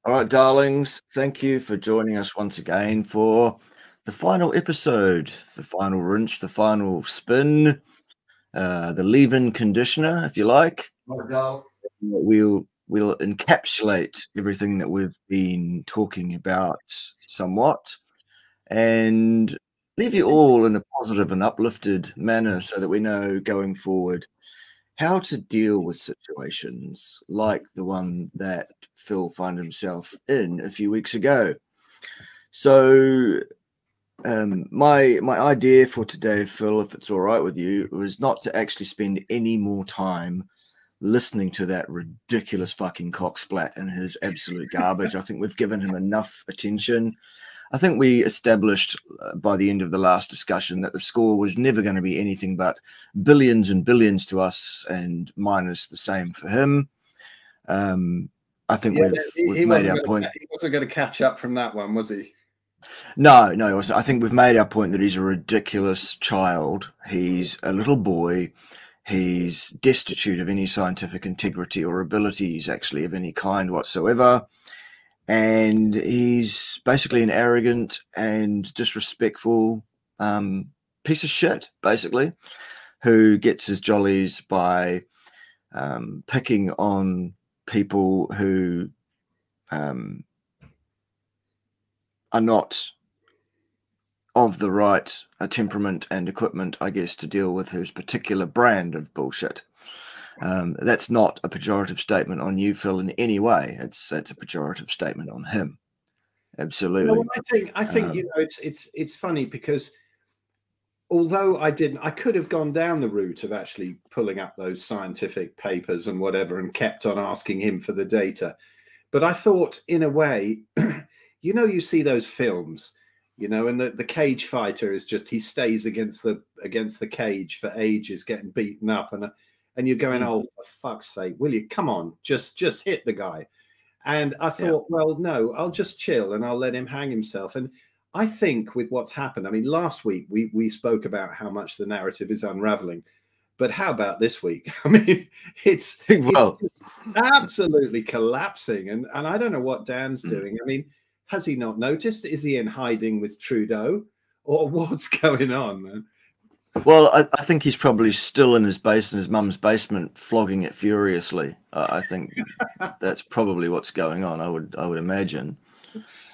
All right, darlings, thank you for joining us once again for the final episode, the final rinse, the final spin, the leave-in conditioner, if you like. We'll encapsulate everything that we've been talking about somewhat and leave you all in a positive and uplifted manner so that we know going forward how to deal with situations like the one that Phil found himself in a few weeks ago. So my idea for today, Phil, if it's all right with you, was not to actually spend any more time listening to that ridiculous fucking cocksplat and his absolute garbage. I think we've given him enough attention. I think we established by the end of the last discussion that the score was never going to be anything but billions and billions to us and minus the same for him. I think we've made our point. He wasn't going to catch up from that one, was he? No. I think we've made our point that he's a ridiculous child. He's a little boy. He's destitute of any scientific integrity or abilities, actually, of any kind whatsoever. And he's basically an arrogant and disrespectful piece of shit, basically, who gets his jollies by picking on people who are not of the right temperament and equipment, I guess, to deal with his particular brand of bullshit. That's not a pejorative statement on you, Phil, in any way. It's a pejorative statement on him. Absolutely. Well, I think you know, it's funny because although I could have gone down the route of actually pulling up those scientific papers and whatever and kept on asking him for the data. But I thought, in a way, you know, you see those films, you know, and the cage fighter is just, he stays against the cage for ages, getting beaten up, and you're going, oh, for fuck's sake, will you? Come on, just hit the guy. And I thought, well, no, I'll just chill and I'll let him hang himself. And I think with what's happened, I mean, last week we spoke about how much the narrative is unraveling. But how about this week? I mean, it's absolutely collapsing. And I don't know what Dan's doing. I mean, has he not noticed? Is he in hiding with Trudeau? Or what's going on, man? Well, I think he's probably still in his mum's basement, flogging it furiously. I think that's probably what's going on. I would imagine.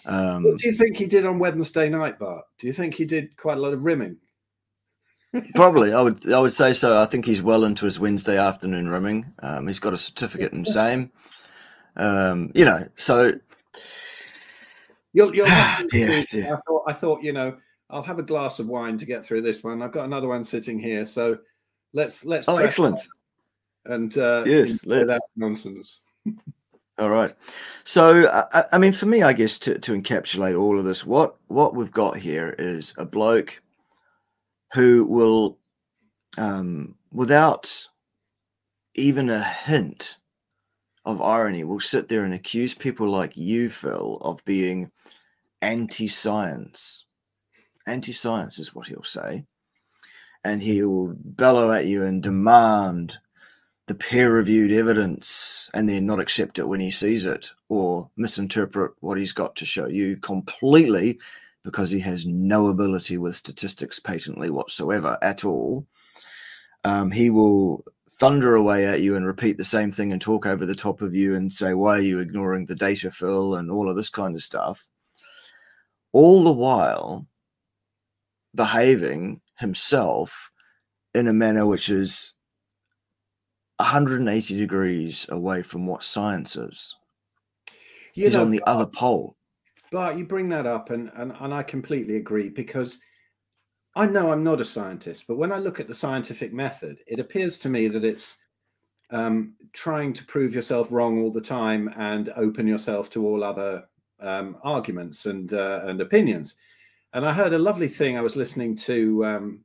What do you think he did on Wednesday night, Bart? Do you think he did quite a lot of rimming? Probably, I would say so. I think he's well into his Wednesday afternoon rimming. He's got a certificate in same. You know, so you'll I thought, you know, I'll have a glass of wine to get through this one. I've got another one sitting here, so let's. Oh, excellent! And yes, let's. That nonsense. All right. So, I mean, for me, I guess to encapsulate all of this, what we've got here is a bloke who will, without even a hint of irony, will sit there and accuse people like you, Phil, of being anti-science. Anti-science is what he'll say. And he'll bellow at you and demand the peer-reviewed evidence and then not accept it when he sees it, or misinterpret what he's got to show you completely because he has no ability with statistics patently whatsoever at all. He will thunder away at you and repeat the same thing and talk over the top of you and say, why are you ignoring the data, Phil, and all of this kind of stuff. All the while behaving himself in a manner which is 180 degrees away from what science is. He's on the other pole. But you bring that up, and I completely agree, because I know I'm not a scientist, but when I look at the scientific method, it appears to me that it's trying to prove yourself wrong all the time and open yourself to all other arguments and opinions. And I heard a lovely thing. I was listening to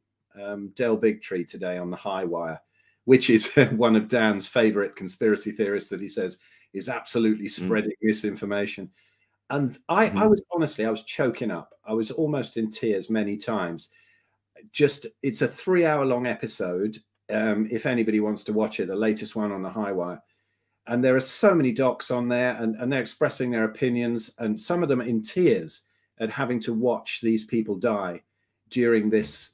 Del Bigtree today on the High Wire, which is one of Dan's favorite conspiracy theorists that he says is absolutely spreading misinformation. And I was choking up. I was almost in tears many times. It's a 3-hour long episode. If anybody wants to watch it, the latest one on the High Wire. And there are so many docs on there, and they're expressing their opinions, and some of them in tears at having to watch these people die during this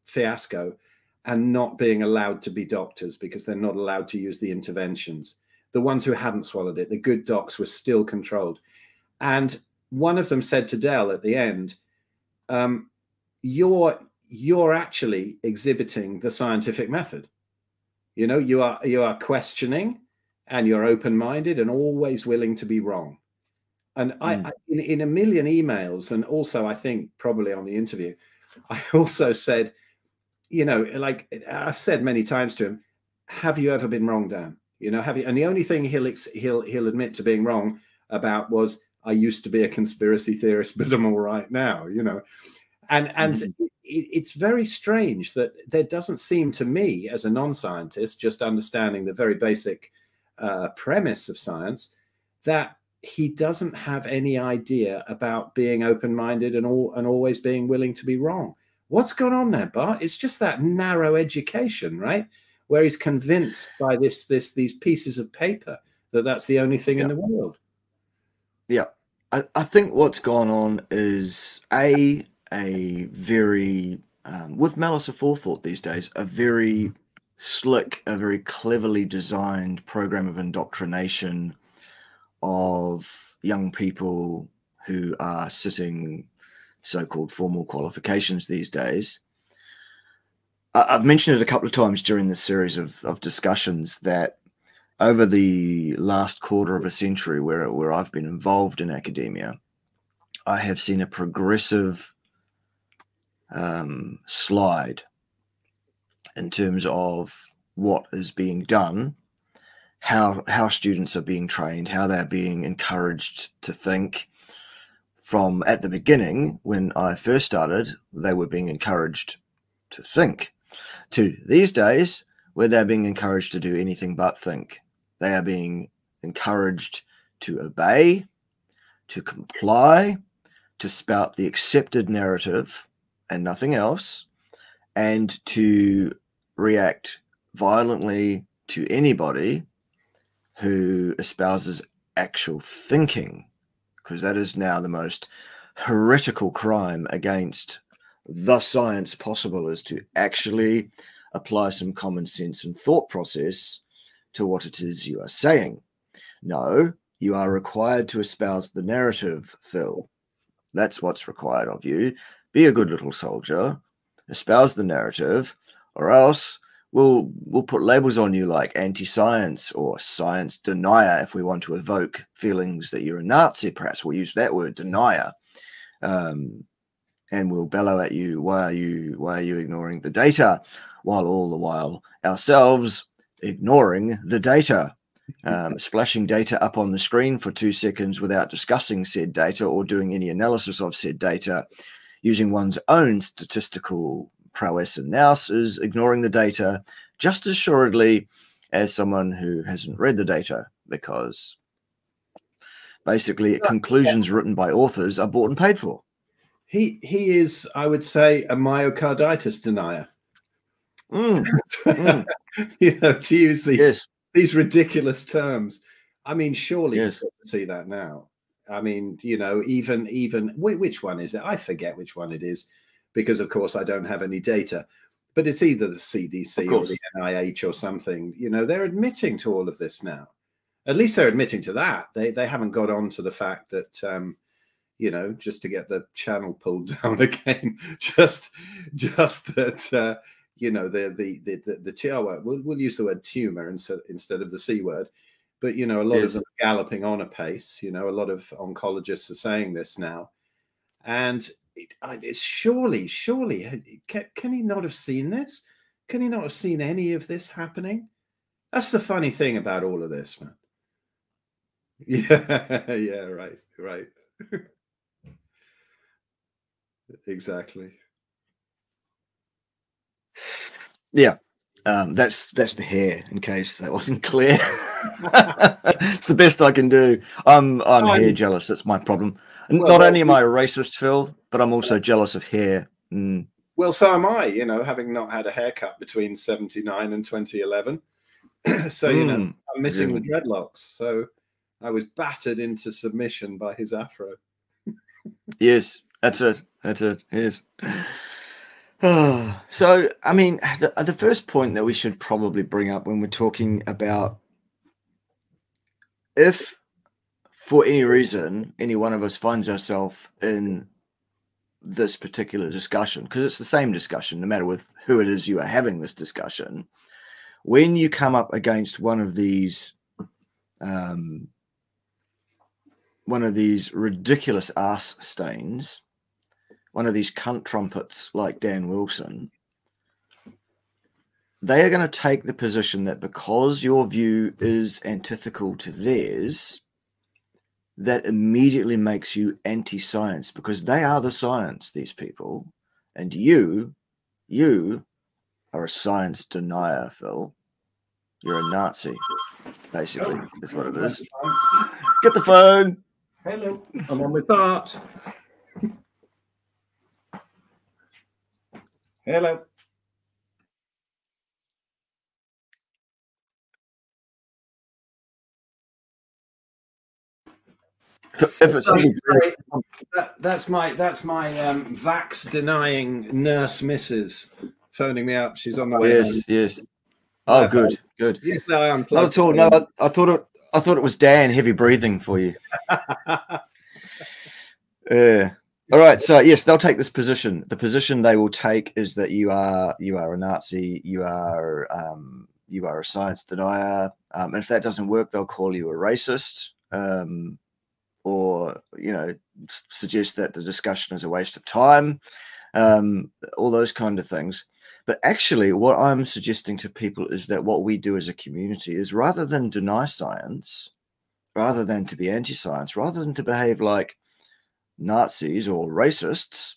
fiasco and not being allowed to be doctors because they're not allowed to use the interventions. The ones who hadn't swallowed it, the good docs, were still controlled. And one of them said to Dell at the end, you're actually exhibiting the scientific method. You know, you are questioning, and you're open-minded and always willing to be wrong. And I in a million emails, and also I think probably on the interview, I also said, you know, like I've said many times to him, have you ever been wrong, Dan? You know, have you? And the only thing he'll admit to being wrong about was, I used to be a conspiracy theorist, but I'm all right now, you know. And it's very strange that there doesn't seem to me, as a non-scientist, just understanding the very basic premise of science, that he doesn't have any idea about being open-minded and always being willing to be wrong. What's going on there, Bart? It's just that narrow education, right? Where he's convinced by these pieces of paper that that's the only thing in the world. Yeah, I think what's gone on is a very, with malice aforethought these days, a very slick, a very cleverly designed program of indoctrination of young people who are sitting so-called formal qualifications these days. I've mentioned it a couple of times during this series of discussions that over the last quarter of a century where I've been involved in academia, I have seen a progressive slide in terms of what is being done, how students are being trained, how they're being encouraged to think. From at the beginning, when I first started, they were being encouraged to think, to these days where they're being encouraged to do anything but think. They are being encouraged to obey, to comply, to spout the accepted narrative and nothing else, and to react violently to anybody who espouses actual thinking, because that is now the most heretical crime against the science possible, is to actually apply some common sense and thought process to what it is you are saying. No, you are required to espouse the narrative, Phil. That's what's required of you. Be a good little soldier, espouse the narrative, or else we'll put labels on you like anti-science or science denier if we want to evoke feelings that you're a Nazi. Perhaps we'll use that word, denier, and we'll bellow at you, why are you ignoring the data, while all the while ourselves ignoring the data, splashing data up on the screen for 2 seconds without discussing said data or doing any analysis of said data, using one's own statistical prowess and nous is ignoring the data just as assuredly as someone who hasn't read the data, because basically conclusions written by authors are bought and paid for. He is, I would say, a myocarditis denier. You know, to use these ridiculous terms. I mean, surely you see that now. I mean, you know, even which one is it? I forget which one it is, because of course I don't have any data. But it's either the CDC or the NIH or something. You know, they're admitting to all of this now. At least they're admitting to that. They haven't got on to the fact that you know, just to get the channel pulled down again, just that you know, the TR word, we'll use the word tumor instead of the C word. But, you know, a lot of them are galloping on a pace. You know, a lot of oncologists are saying this now. And it's surely, can he not have seen this? Can he not have seen any of this happening? That's the funny thing about all of this, man. Yeah, right. Exactly. Yeah, that's the hair, in case that wasn't clear. It's the best I can do. I'm hair jealous. That's my problem. Not only am I a racist, Phil, but I'm also jealous of hair. Well, so am I. You know, having not had a haircut between 1979 and 2011. So, you know, I'm missing the dreadlocks. So I was battered into submission by his afro. Yes, that's it. That's it. Yes. So, I mean, the first point that we should probably bring up when we're talking about if for any reason any one of us finds ourselves in this particular discussion, because it's the same discussion no matter with who it is you are having this discussion, when you come up against one of these ridiculous ass stains, one of these cunt trumpets like Dan Wilson, they are going to take the position that because your view is antithetical to theirs, that immediately makes you anti-science, because they are the science, these people, and you are a science denier, Phil. You're a Nazi, basically. That's what it is. Get the phone. Hello, I'm on with Bart. Hello. Sorry, that's my vax denying nurse Mrs. phoning me up. She's on the way home. Yes. Oh, good. Yes, no, I unplugged. Not at all. No, I thought it was Dan heavy breathing for you. Yeah. All right. So yes, they'll take this position. The position they will take is that you are a Nazi. You are a science denier. And if that doesn't work, they'll call you a racist. Or, you know, suggest that the discussion is a waste of time, all those kind of things. But actually, what I'm suggesting to people is that what we do as a community is, rather than deny science, rather than to be anti-science, rather than to behave like Nazis or racists,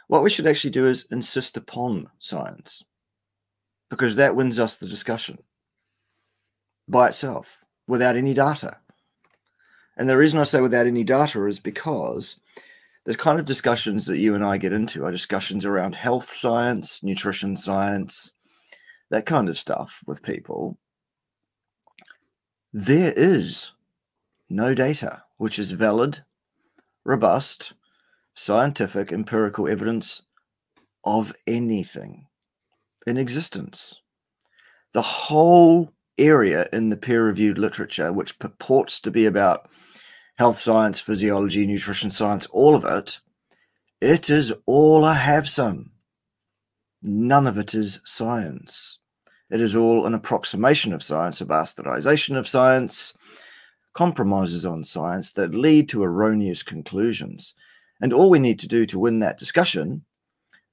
what we should actually do is insist upon science, because that wins us the discussion by itself, without any data. And the reason I say without any data is because the kind of discussions that you and I get into are discussions around health science, nutrition science, that kind of stuff with people. There is no data which is valid, robust, scientific, empirical evidence of anything in existence. The whole area in the peer-reviewed literature, which purports to be about health science, physiology, nutrition science, all of it, it is all a have-some. None of it is science. It is all an approximation of science, a bastardization of science, compromises on science that lead to erroneous conclusions. And all we need to do to win that discussion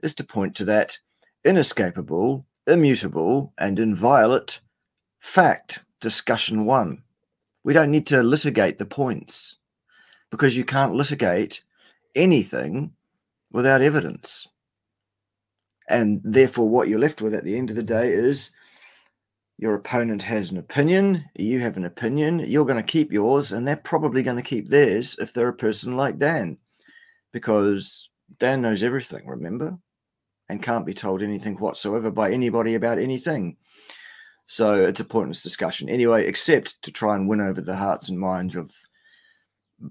is to point to that inescapable, immutable, and inviolate fact, discussion one. We don't need to litigate the points, because you can't litigate anything without evidence. And therefore, what you're left with at the end of the day is your opponent has an opinion, you have an opinion, you're going to keep yours, and they're probably going to keep theirs if they're a person like Dan, because Dan knows everything, remember, and can't be told anything whatsoever by anybody about anything. So it's a pointless discussion anyway, except to try and win over the hearts and minds of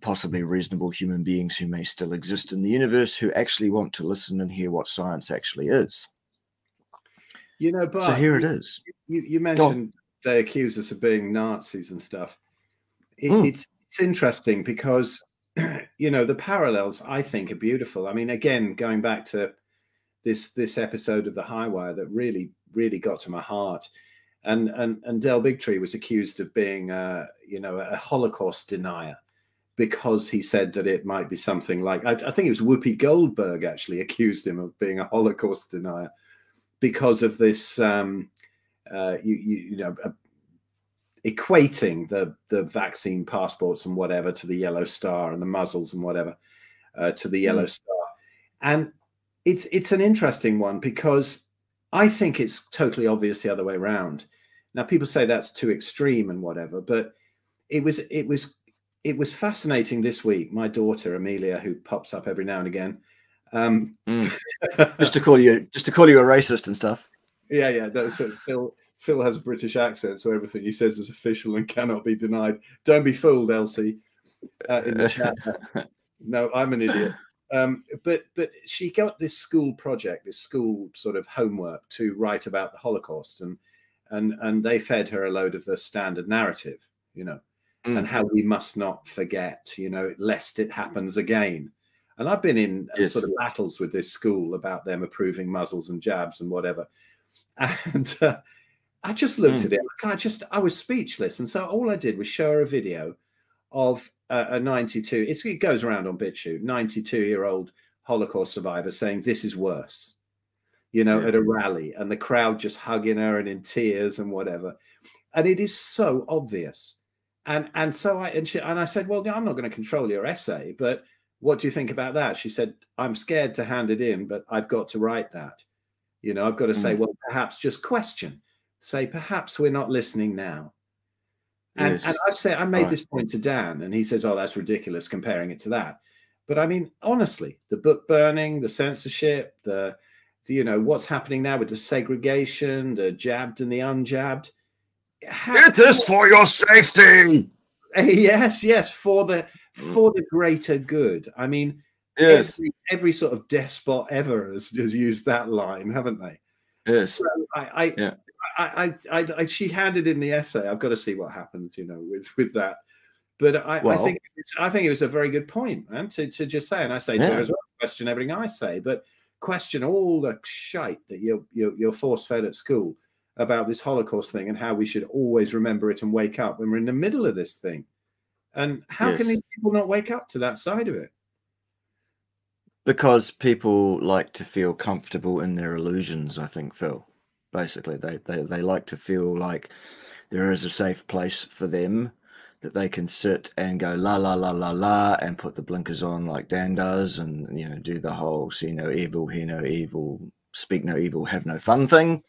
possibly reasonable human beings who may still exist in the universe, who actually want to listen and hear what science actually is. You know, Bart, so here it is. You mentioned they accuse us of being Nazis and stuff. It's interesting because, you know, the parallels I think are beautiful. I mean, again, going back to this episode of The High Wire that really got to my heart. And Del Bigtree was accused of being, you know, a Holocaust denier, because he said that it might be something like, I think it was Whoopi Goldberg actually accused him of being a Holocaust denier because of this, you know, equating the vaccine passports and whatever to the yellow star, and the muzzles and whatever to the yellow star. And it's an interesting one, because I think it's totally obvious the other way around. Now, people say that's too extreme and whatever, but it was fascinating this week. My daughter Amelia, who pops up every now and again, just to call you a racist and stuff. Yeah, Phil has a British accent, so everything he says is official and cannot be denied. Don't be fooled, Elsie, in the chat. No, I'm an idiot. But she got this school project, this school sort of homework to write about the Holocaust, and they fed her a load of the standard narrative, you know, and how we must not forget, you know, lest it happens again. And I've been in sort of battles with this school about them approving muzzles and jabs and whatever. And I just looked at it. I was speechless. And so all I did was show her a video of a 92. It goes around on Bitchute. 92-year-old Holocaust survivor saying this is worse, you know, at a rally, and the crowd just hugging her and in tears and whatever. And it is so obvious. And so I said, well, I'm not going to control your essay, but what do you think about that? She said, I'm scared to hand it in, but I've got to write that. You know, I've got to say, well, perhaps just question. Say, perhaps we're not listening now. And I made this point to Dan, and he says, oh, that's ridiculous comparing it to that. But I mean, honestly, the book burning, the censorship, the you know, what's happening now with the segregation, the jabbed and the unjabbed. Get this for your safety. Yes, for the greater good. I mean, every sort of despot ever has used that line, haven't they? Yes. So she handed in the essay. I've got to see what happens, you know, with that. But I think it was a very good point, man, to just say. And I say to her as well, question everything I say, but question all the shite that you're force fed at school about this Holocaust thing and how we should always remember it and wake up when we're in the middle of this thing. And how can these people not wake up to that side of it? Because people like to feel comfortable in their illusions, I think, Phil. Basically, they like to feel like there is a safe place for them, that they can sit and go la la la la la and put the blinkers on like Dan does, and you know, do the whole see no evil, hear no evil, speak no evil, have no fun thing.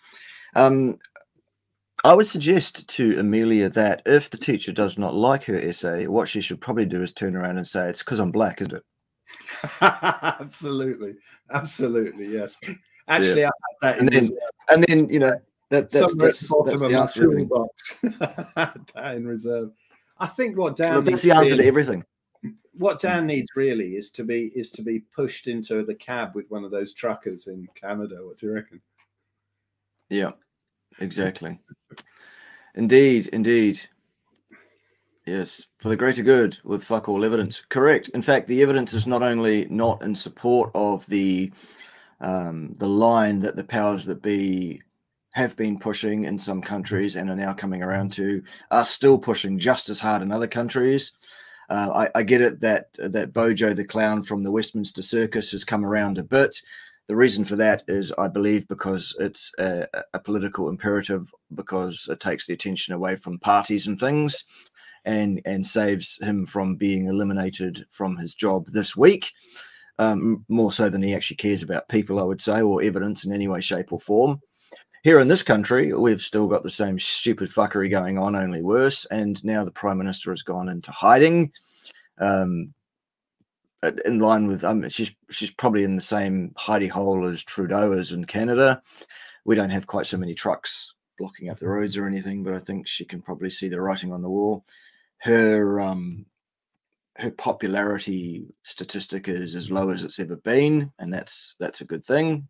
I would suggest to Amelia that if the teacher does not like her essay, what she should probably do is turn around and say, it's because I'm black, isn't it? Absolutely, yes. Actually, I had that and then you know that's the answer to everything. That in reserve. I think what Dan that's the answer to everything. What Dan needs really is to be pushed into the cab with one of those truckers in Canada. What do you reckon? Yeah, exactly. Indeed. Yes, for the greater good with fuck all evidence. Correct. In fact, the evidence is not only not in support of the line that the powers that be have been pushing in some countries and are now coming around to, are still pushing just as hard in other countries. I get it that Bojo the clown from the Westminster Circus has come around a bit. The reason for that is, I believe, because it's a political imperative, because it takes the attention away from parties and things, and saves him from being eliminated from his job this week, more so than he actually cares about people, I would say, or evidence in any way, shape or form. Here in this country, we've still got the same stupid fuckery going on, only worse, and now the Prime Minister has gone into hiding. In line with, she's probably in the same hidey hole as Trudeau is in Canada. We don't have quite so many trucks blocking up the roads or anything, but I think she can probably see the writing on the wall. Her popularity statistic is as low as it's ever been, and that's a good thing.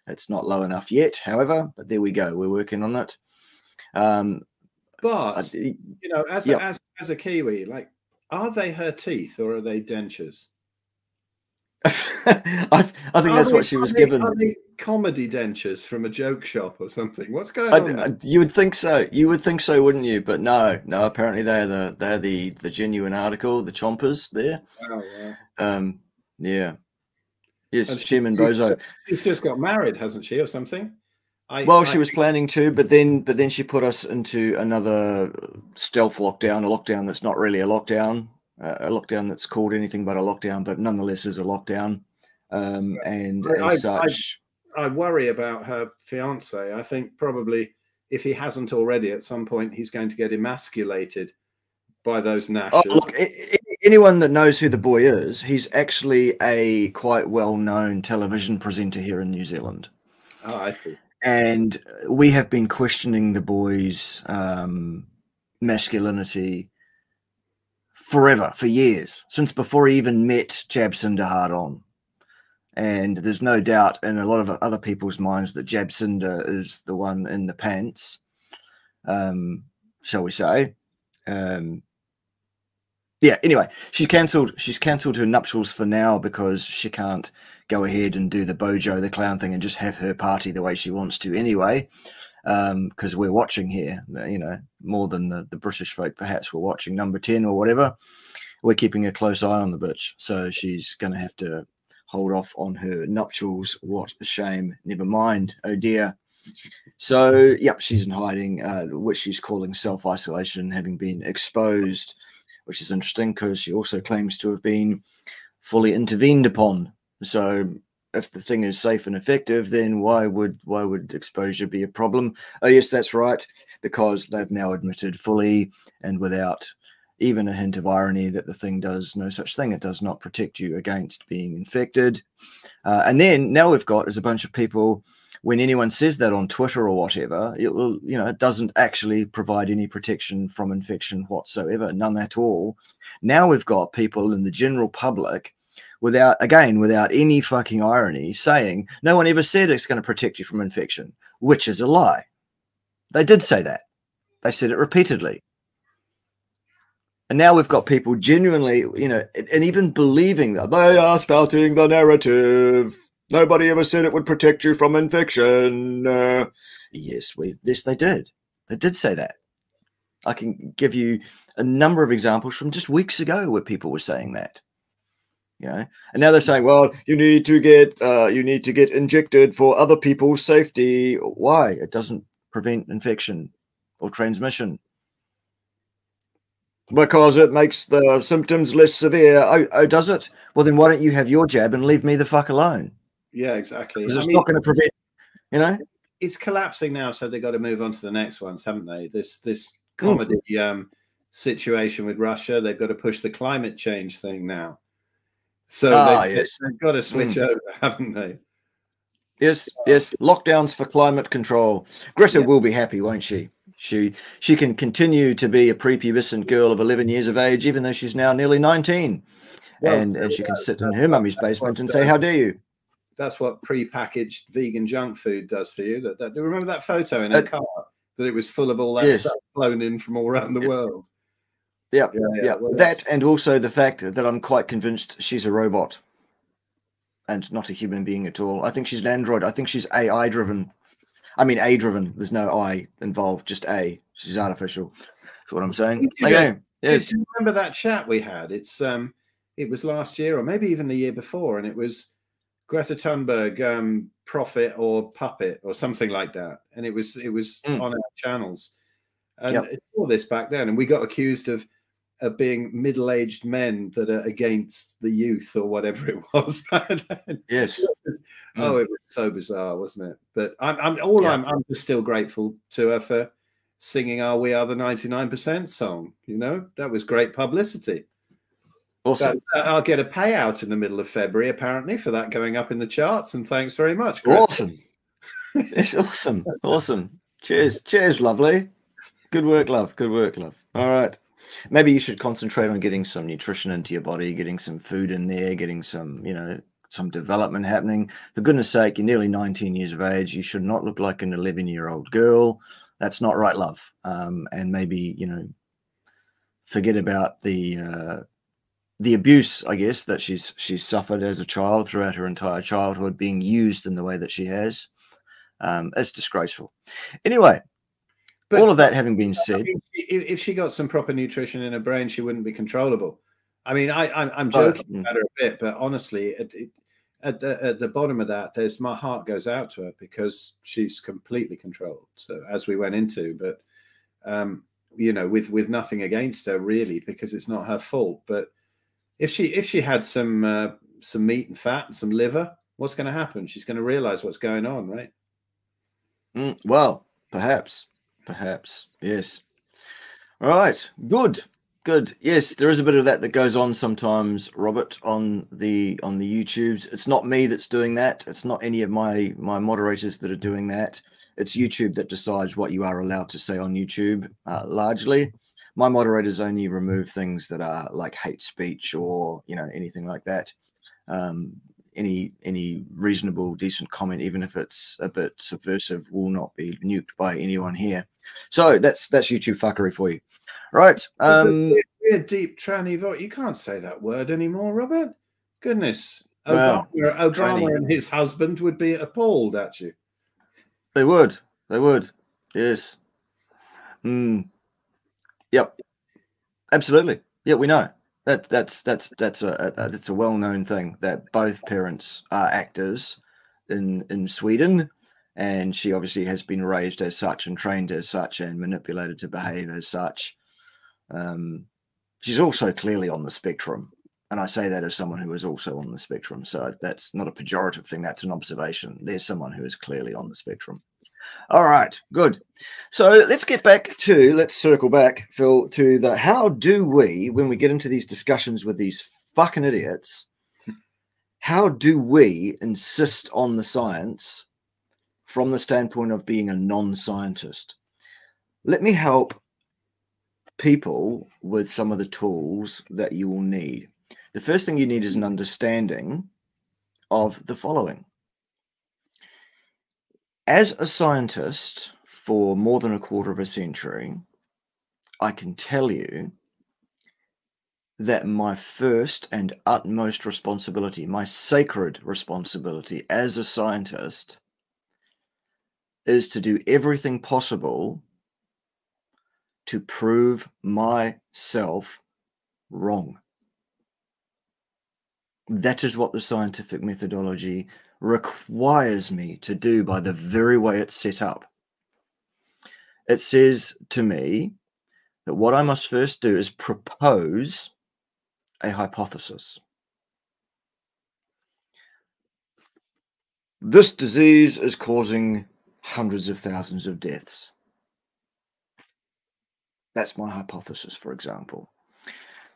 It's not low enough yet, however, but there we go. We're working on it. But you know, as a Kiwi, like, are they her teeth or are they dentures? I think that's what she was given. Are they comedy dentures from a joke shop or something? What's going on? You would think so. You would think so, wouldn't you? But no. Apparently they're the genuine article, the chompers there. Oh yeah. Yeah. Yes, Chairman Bozo. She's just got married, hasn't she, or something? She was planning to, but then she put us into another stealth lockdown, a lockdown that's not really a lockdown that's called anything but a lockdown, but nonetheless is a lockdown. And as such, I worry about her fiance. I think probably, if he hasn't already, at some point he's going to get emasculated by those gnashers. Oh, look, anyone that knows who the boy is, he's actually a quite well-known television presenter here in New Zealand. Oh, I see. And we have been questioning the boys' masculinity forever, for years, since before he even met Jabsinder hard on. And there's no doubt in a lot of other people's minds that Jabsinder is the one in the pants, shall we say. Yeah, anyway, she's cancelled her nuptials for now because she can't go ahead and do the Bojo the Clown thing and just have her party the way she wants to anyway. Because we're watching here, you know, more than the British folk perhaps were watching Number 10 or whatever. We're keeping a close eye on the bitch. So she's going to have to hold off on her nuptials. What a shame. Never mind. Oh dear. So, yep, she's in hiding, which she's calling self-isolation, having been exposed, which is interesting because she also claims to have been fully intervened upon. So if the thing is safe and effective, then why would exposure be a problem? Oh yes, that's right, because they've now admitted fully and without even a hint of irony that the thing does no such thing. It does not protect you against being infected. And then now we've got is a bunch of people, when anyone says that on Twitter or whatever, it will, you know, it doesn't actually provide any protection from infection whatsoever, none at all. Now we've got people in the general public without any fucking irony saying no one ever said it's going to protect you from infection, which is a lie. They did say that. They said it repeatedly. And now we've got people genuinely, you know, and even believing that they are spouting the narrative. Nobody ever said it would protect you from infection. Yes, they did. They did say that. I can give you a number of examples from just weeks ago where people were saying that. You know, and now they're saying, well, you need to get injected for other people's safety. Why? It doesn't prevent infection or transmission. Because it makes the symptoms less severe. Oh, does it? Well, then why don't you have your jab and leave me the fuck alone? Yeah, exactly. Because it's not going to prevent, you know? It's collapsing now, so they've got to move on to the next ones, haven't they? This comedy situation with Russia, they've got to push the climate change thing now. So they've got to switch over, haven't they? Yes, yes. Lockdowns for climate control. Greta will be happy, won't she? She can continue to be a prepubescent girl of 11 years of age, even though she's now nearly 19. Well, and she can sit in her mummy's basement and say, how dare you? That's what pre-packaged vegan junk food does for you. Do you remember that photo in a car that it was full of all that stuff flown in from all around the world? Yeah. Well, that and also the fact that I'm quite convinced she's a robot and not a human being at all. I think she's an android. I think she's AI driven. I mean, A driven. There's no I involved, just A. She's artificial. That's what I'm saying. Okay. Yes. Do you remember that chat we had? It was last year or maybe even the year before, and it was Greta Thunberg, prophet or puppet or something like that. And it was on our channels. And I saw this back then, and we got accused of being middle-aged men that are against the youth or whatever it was. Yes. Oh, it was so bizarre, wasn't it? But I'm just still grateful to her for singing our "We Are the 99% song. You know, that was great publicity. Awesome. I'll get a payout in the middle of February, apparently, for that going up in the charts. And thanks very much, Greta. Awesome. It's awesome. Awesome. Cheers, lovely. Good work, love. Good work, love. All right. Maybe you should concentrate on getting some nutrition into your body, getting some food in there, getting some, you know, some development happening. For goodness sake, you're nearly 19 years of age. You should not look like an 11-year-old girl. That's not right, love. And maybe, you know, forget about the abuse, I guess, that she's suffered as a child throughout her entire childhood, being used in the way that she has. It's disgraceful. Anyway, but all of that having been said, if she got some proper nutrition in her brain, she wouldn't be controllable. I mean, I'm joking about her a bit, but honestly, at the bottom of that, my heart goes out to her because she's completely controlled. So as we went into, but you know, with nothing against her really, because it's not her fault. But if she had some meat and fat and some liver, what's going to happen? She's going to realize what's going on, right? Well, perhaps, yes. All right, good. Good. Yes, there is a bit of that goes on sometimes, Robert, on the YouTubes. It's not me that's doing that. It's not any of my moderators that are doing that. It's YouTube that decides what you are allowed to say on YouTube, largely. My moderators only remove things that are like hate speech or, you know, anything like that. Any reasonable, decent comment, even if it's a bit subversive, will not be nuked by anyone here. So that's YouTube fuckery for you. Right. We're deep tranny vote. You can't say that word anymore, Robert. Goodness. Well, Obama and his husband would be appalled at you. They would. They would. Yes. Yep. Absolutely. Yeah, we know. That's a well-known thing that both parents are actors in Sweden, and she obviously has been raised as such and trained as such and manipulated to behave as such. She's also clearly on the spectrum, and I say that as someone who is also on the spectrum. So that's not a pejorative thing. That's an observation. There's someone who is clearly on the spectrum. All right, good. So let's circle back, Phil, to the how do we, when we get into these discussions with these fucking idiots, how do we insist on the science from the standpoint of being a non-scientist? Let me help people with some of the tools that you will need. The first thing you need is an understanding of the following. As a scientist for more than a quarter of a century, I can tell you that my first and utmost responsibility, my sacred responsibility as a scientist, is to do everything possible to prove myself wrong. That is what the scientific methodology requires me to do by the very way it's set up. It says to me that what I must first do is propose a hypothesis. This disease is causing hundreds of thousands of deaths. That's my hypothesis, for example.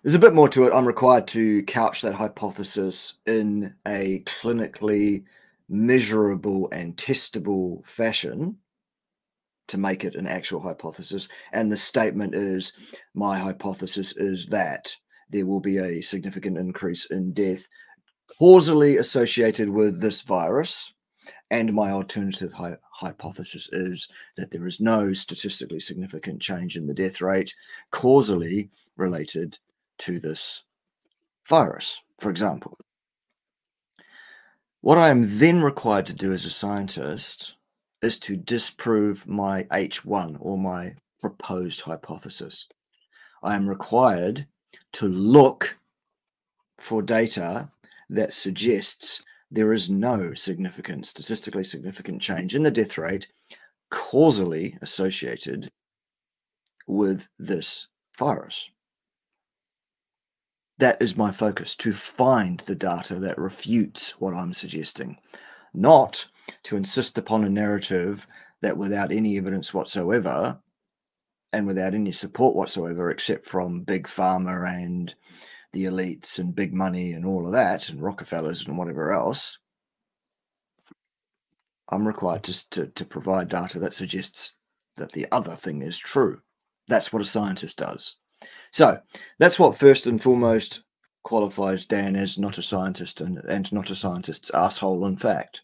There's a bit more to it. I'm required to couch that hypothesis in a clinically measurable and testable fashion to make it an actual hypothesis. And the statement is, my hypothesis is that there will be a significant increase in death causally associated with this virus. And my alternative hypothesis is that there is no statistically significant change in the death rate causally related to this virus, for example. What I am then required to do as a scientist is to disprove my H1 or my proposed hypothesis. I am required to look for data that suggests there is no significant, statistically significant change in the death rate causally associated with this virus. That is my focus, to find the data that refutes what I'm suggesting, not to insist upon a narrative that without any evidence whatsoever and without any support whatsoever, except from big pharma and the elites and big money and all of that, and Rockefellers and whatever else, I'm required to provide data that suggests that the other thing is true. That's what a scientist does. So that's what first and foremost qualifies Dan as not a scientist and not a scientist's asshole, in fact,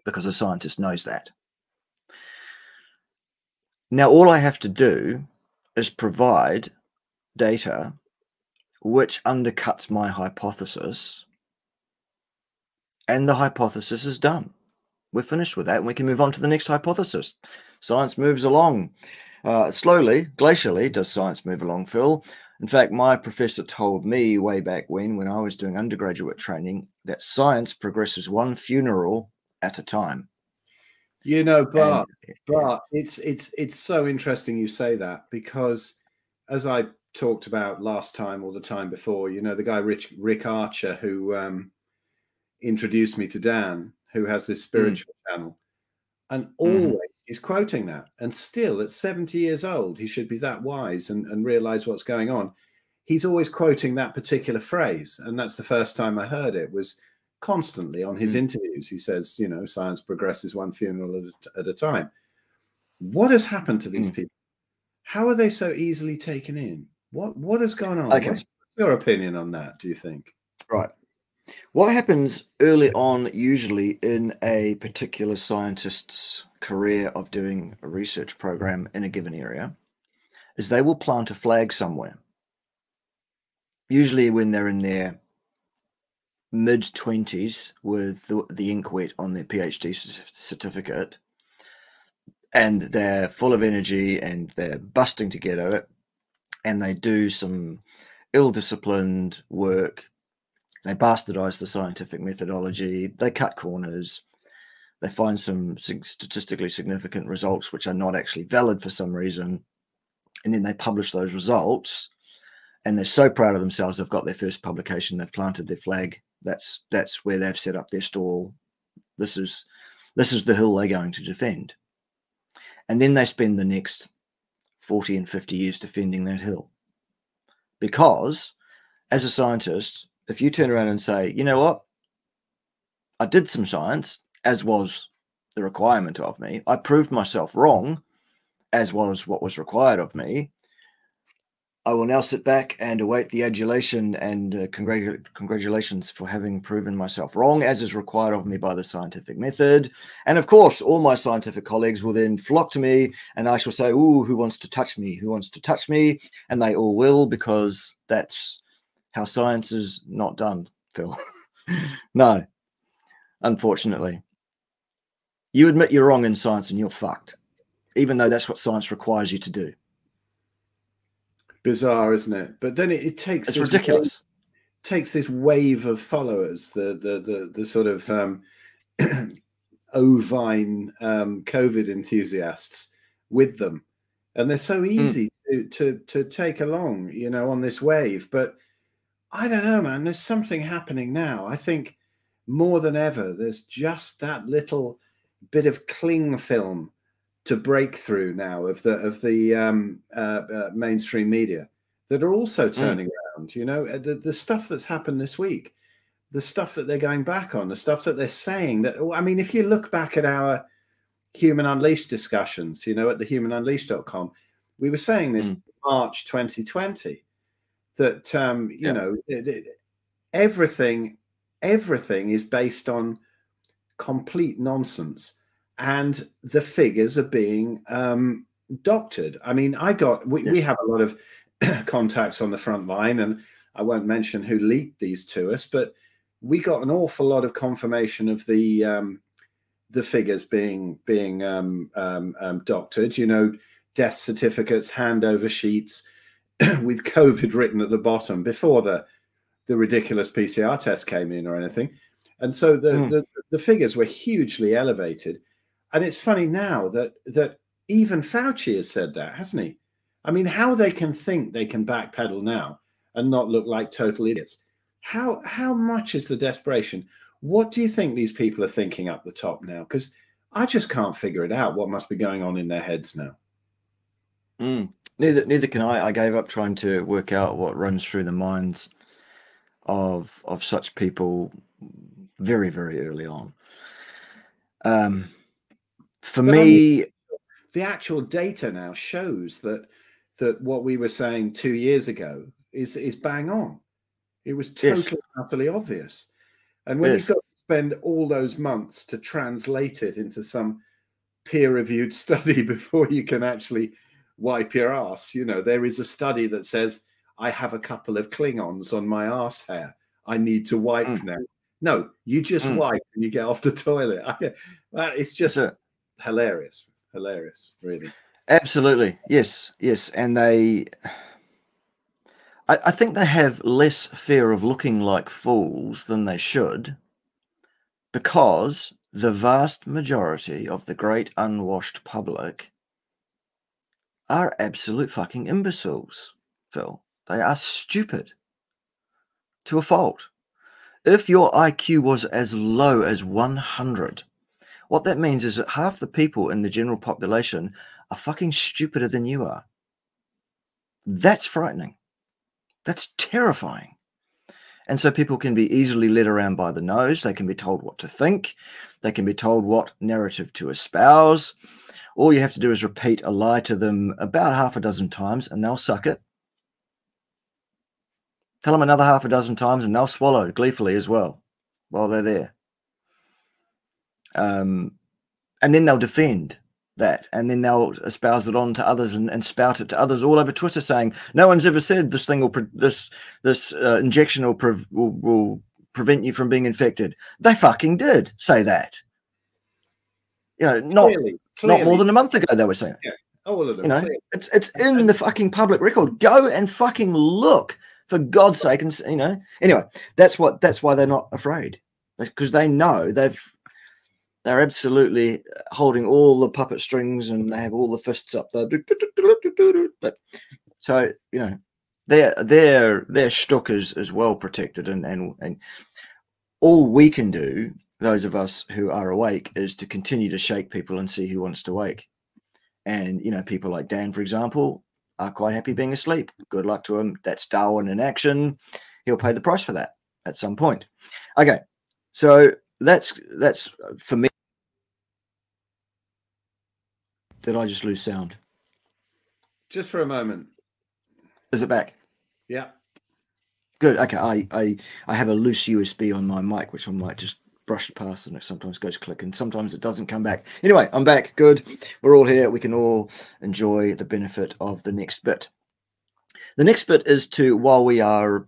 because a scientist knows that. Now, all I have to do is provide data which undercuts my hypothesis, and the hypothesis is done. We're finished with that, and we can move on to the next hypothesis. Science moves along. Slowly, glacially, does science move along, Phil. In fact, my professor told me way back when I was doing undergraduate training that science progresses one funeral at a time. You know, Bart, it's so interesting you say that, because as I talked about last time or the time before, you know, the guy Rick Archer who introduced me to Dan, who has this spiritual channel, and always He's quoting that, and still at 70 years old, he should be that wise and realize what's going on. He's always quoting that particular phrase, and that's the first time I heard it. Was constantly on his interviews. He says, you know, science progresses one funeral at a time. What has happened to these people? How are they so easily taken in? What has gone on? Okay. What's your opinion on that, do you think? Right. What happens early on, usually in a particular scientist's career of doing a research program in a given area, is they will plant a flag somewhere. Usually when they're in their mid-20s with the ink wet on their PhD certificate, and they're full of energy and they're busting to get at it, and they do some ill-disciplined work. They bastardize the scientific methodology, they cut corners, they find some statistically significant results which are not actually valid for some reason, and then they publish those results, and they're so proud of themselves. They've got their first publication, they've planted their flag. That's where they've set up their stall. This is the hill they're going to defend. And then they spend the next 40 and 50 years defending that hill. Because as a scientist, if you turn around and say, you know what, I did some science, as was the requirement of me, I proved myself wrong, as was what was required of me, I will now sit back and await the adulation and congratulations for having proven myself wrong, as is required of me by the scientific method. And of course, all my scientific colleagues will then flock to me, and I shall say, ooh, who wants to touch me? Who wants to touch me? And they all will, because that's how science is not done, Phil. No, unfortunately. You admit you're wrong in science and you're fucked, even though that's what science requires you to do. Bizarre, isn't it? But then it takes it's ridiculous. Takes this wave of followers, the sort of ovine COVID enthusiasts with them, and they're so easy to take along, you know, on this wave. But I don't know, man. There's something happening now. I think more than ever, there's just that little bit of cling film to break through now of the mainstream media that are also turning around. You know, the stuff that's happened this week, the stuff that they're going back on, the stuff that they're saying. That, I mean, if you look back at our Human Unleashed discussions, you know, at thehumanunleashed.com, we were saying this March 2020 that you know, everything is based on complete nonsense. And the figures are being doctored. I mean, we have a lot of contacts on the front line, and I won't mention who leaked these to us, but we got an awful lot of confirmation of the figures being doctored. You know, death certificates, handover sheets with COVID written at the bottom before the ridiculous PCR test came in or anything. And so the figures were hugely elevated. And it's funny now that even Fauci has said that, hasn't he? I mean, how they can think they can backpedal now and not look like total idiots. How much is the desperation? What do you think these people are thinking up the top now? Because I just can't figure it out, what must be going on in their heads now. Neither can I. I gave up trying to work out what runs through the minds of such people very, very early on. For me, the actual data now shows that what we were saying 2 years ago is bang on. It was totally, utterly obvious. And when you've got to spend all those months to translate it into some peer-reviewed study before you can actually wipe your ass, you know, there is a study that says, I have a couple of Klingons on my arse hair. I need to wipe now. No, you just wipe when you get off the toilet. It's just hilarious, really. Absolutely, yes. And I think they have less fear of looking like fools than they should, because the vast majority of the great unwashed public are absolute fucking imbeciles, Phil. They are stupid to a fault. If your IQ was as low as 100, what that means is that half the people in the general population are fucking stupider than you are. That's frightening. That's terrifying. And so people can be easily led around by the nose. They can be told what to think. They can be told what narrative to espouse. All you have to do is repeat a lie to them about half a dozen times and they'll suck it. Tell them another half a dozen times and they'll swallow gleefully as well while they're there. And then they'll defend that, and then they'll espouse it on to others and spout it to others all over Twitter, saying no one's ever said this thing this injection will prevent you from being infected. They fucking did say that. You know, clearly. Not more than a month ago they were saying. Yeah, all of them. You know, it's in the fucking public record. Go and fucking look, for God's sake. And you know, anyway, that's why they're not afraid, because they know they're absolutely holding all the puppet strings and they have all the fists up there. But so, you know, their shtuck is well protected, and all we can do, those of us who are awake, is to continue to shake people and see who wants to wake. And, you know, people like Dan, for example, are quite happy being asleep. Good luck to him. That's Darwin in action. He'll pay the price for that at some point. Okay, so that's for me. Did I just lose sound? Just for a moment. Is it back? Yeah. Good. Okay. I have a loose USB on my mic, which I might just brush past, and it sometimes goes click, and sometimes it doesn't come back. Anyway, I'm back. Good. We're all here. We can all enjoy the benefit of the next bit. The next bit is to, while we are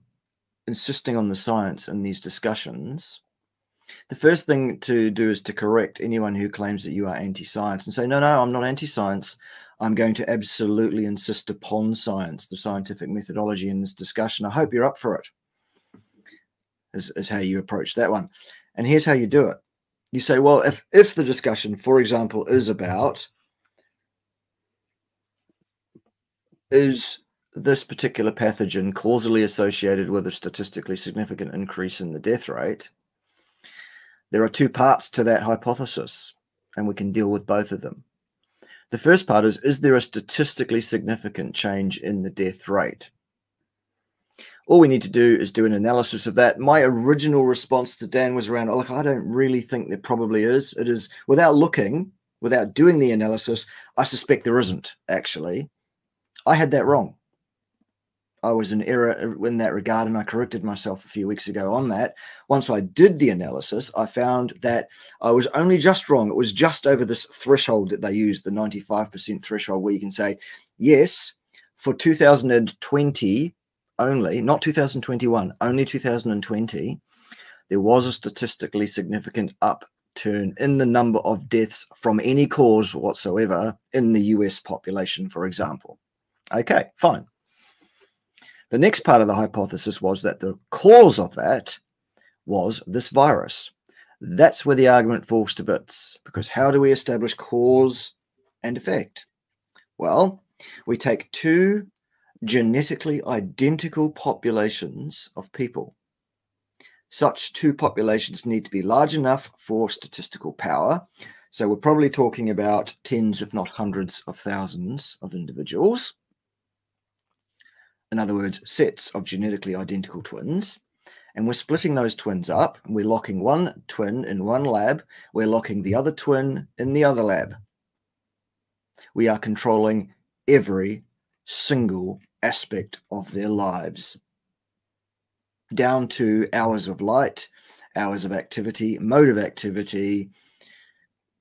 insisting on the science in these discussions, the first thing to do is to correct anyone who claims that you are anti-science and say, no, I'm not anti-science. I'm going to absolutely insist upon science, the scientific methodology in this discussion. I hope you're up for it, is how you approach that one. And here's how you do it. You say, well, if the discussion, for example, is about, is this particular pathogen causally associated with a statistically significant increase in the death rate, there are two parts to that hypothesis, and we can deal with both of them. The first part is there a statistically significant change in the death rate? All we need to do is do an analysis of that. My original response to Dan was around, oh, look, I don't really think there probably is. It is, without looking, without doing the analysis, I suspect there isn't, actually. I had that wrong. I was in error in that regard, and I corrected myself a few weeks ago on that. Once I did the analysis, I found that I was only just wrong. It was just over this threshold that they use, the 95% threshold, where you can say, yes, for 2020 only, not 2021, only 2020, there was a statistically significant upturn in the number of deaths from any cause whatsoever in the US population, for example. Okay, fine. The next part of the hypothesis was that the cause of that was this virus. That's where the argument falls to bits, because how do we establish cause and effect? Well, we take two genetically identical populations of people. Such two populations need to be large enough for statistical power. So we're probably talking about tens, if not hundreds of thousands of individuals. In other words, sets of genetically identical twins. And we're splitting those twins up. And we're locking one twin in one lab. We're locking the other twin in the other lab. We are controlling every single aspect of their lives, down to hours of light, hours of activity, mode of activity,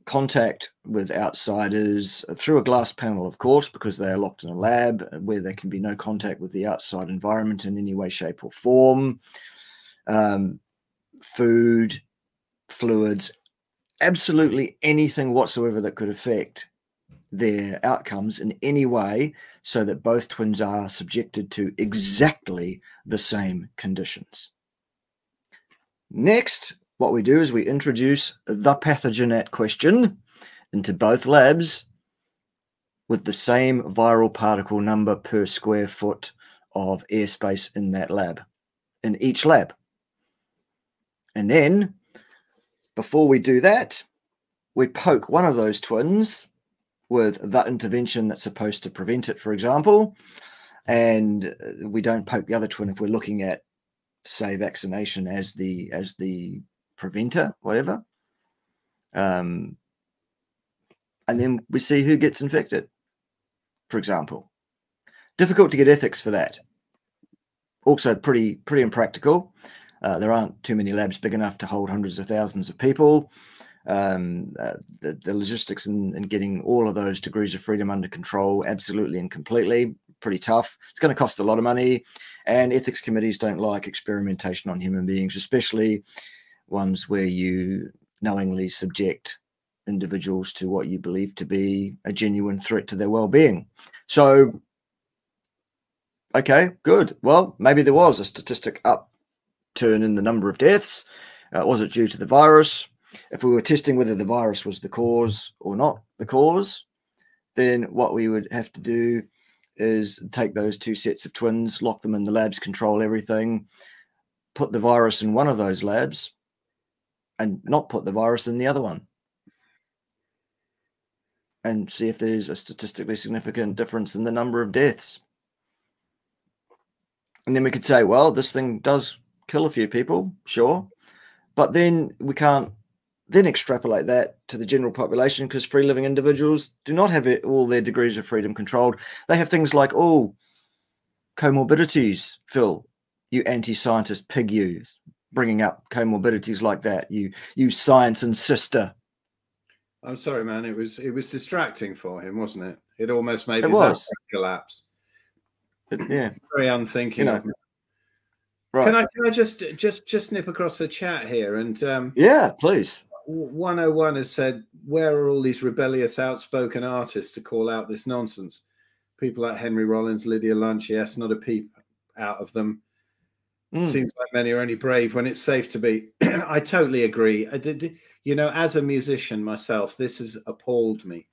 contact with outsiders through a glass panel, of course, because they are locked in a lab where there can be no contact with the outside environment in any way, shape, or form. Food, fluids, absolutely anything whatsoever that could affect their outcomes in any way, so that both twins are subjected to exactly the same conditions. Next, what we do is we introduce the pathogen at question into both labs with the same viral particle number per square foot of airspace in that lab, in each lab. And then, before we do that, we poke one of those twins with that intervention that's supposed to prevent it, for example, and we don't poke the other twin if we're looking at, say, vaccination as the preventer, whatever. And then we see who gets infected, for example. Difficult to get ethics for that. Also pretty impractical. There aren't too many labs big enough to hold hundreds of thousands of people. The logistics in getting all of those degrees of freedom under control, absolutely and completely, pretty tough. It's going to cost a lot of money, and ethics committees don't like experimentation on human beings, especially ones where you knowingly subject individuals to what you believe to be a genuine threat to their well-being. So, okay, good. Well, maybe there was a statistic upturn in the number of deaths. Was it due to the virus? If we were testing whether the virus was the cause or not the cause, then what we would have to do is take those two sets of twins, lock them in the labs, control everything, put the virus in one of those labs, and not put the virus in the other one, and see if there's a statistically significant difference in the number of deaths. And then we could say, well, this thing does kill a few people, sure, but then we can't then extrapolate that to the general population, because free living individuals do not have all their degrees of freedom controlled. They have things like, comorbidities, Phil, you anti-scientist pig, you bringing up comorbidities like that, you science insister. I'm sorry, man. It was distracting for him, wasn't it? It almost made his outfit collapse. Yeah, very unthinking of me. Right. Can I just nip across the chat here and yeah, please. 101 has said, where are all these rebellious, outspoken artists to call out this nonsense? People like Henry Rollins, Lydia Lunch, yes, not a peep out of them. Seems like many are only brave when it's safe to be. I totally agree. You know, as a musician myself, this has appalled me.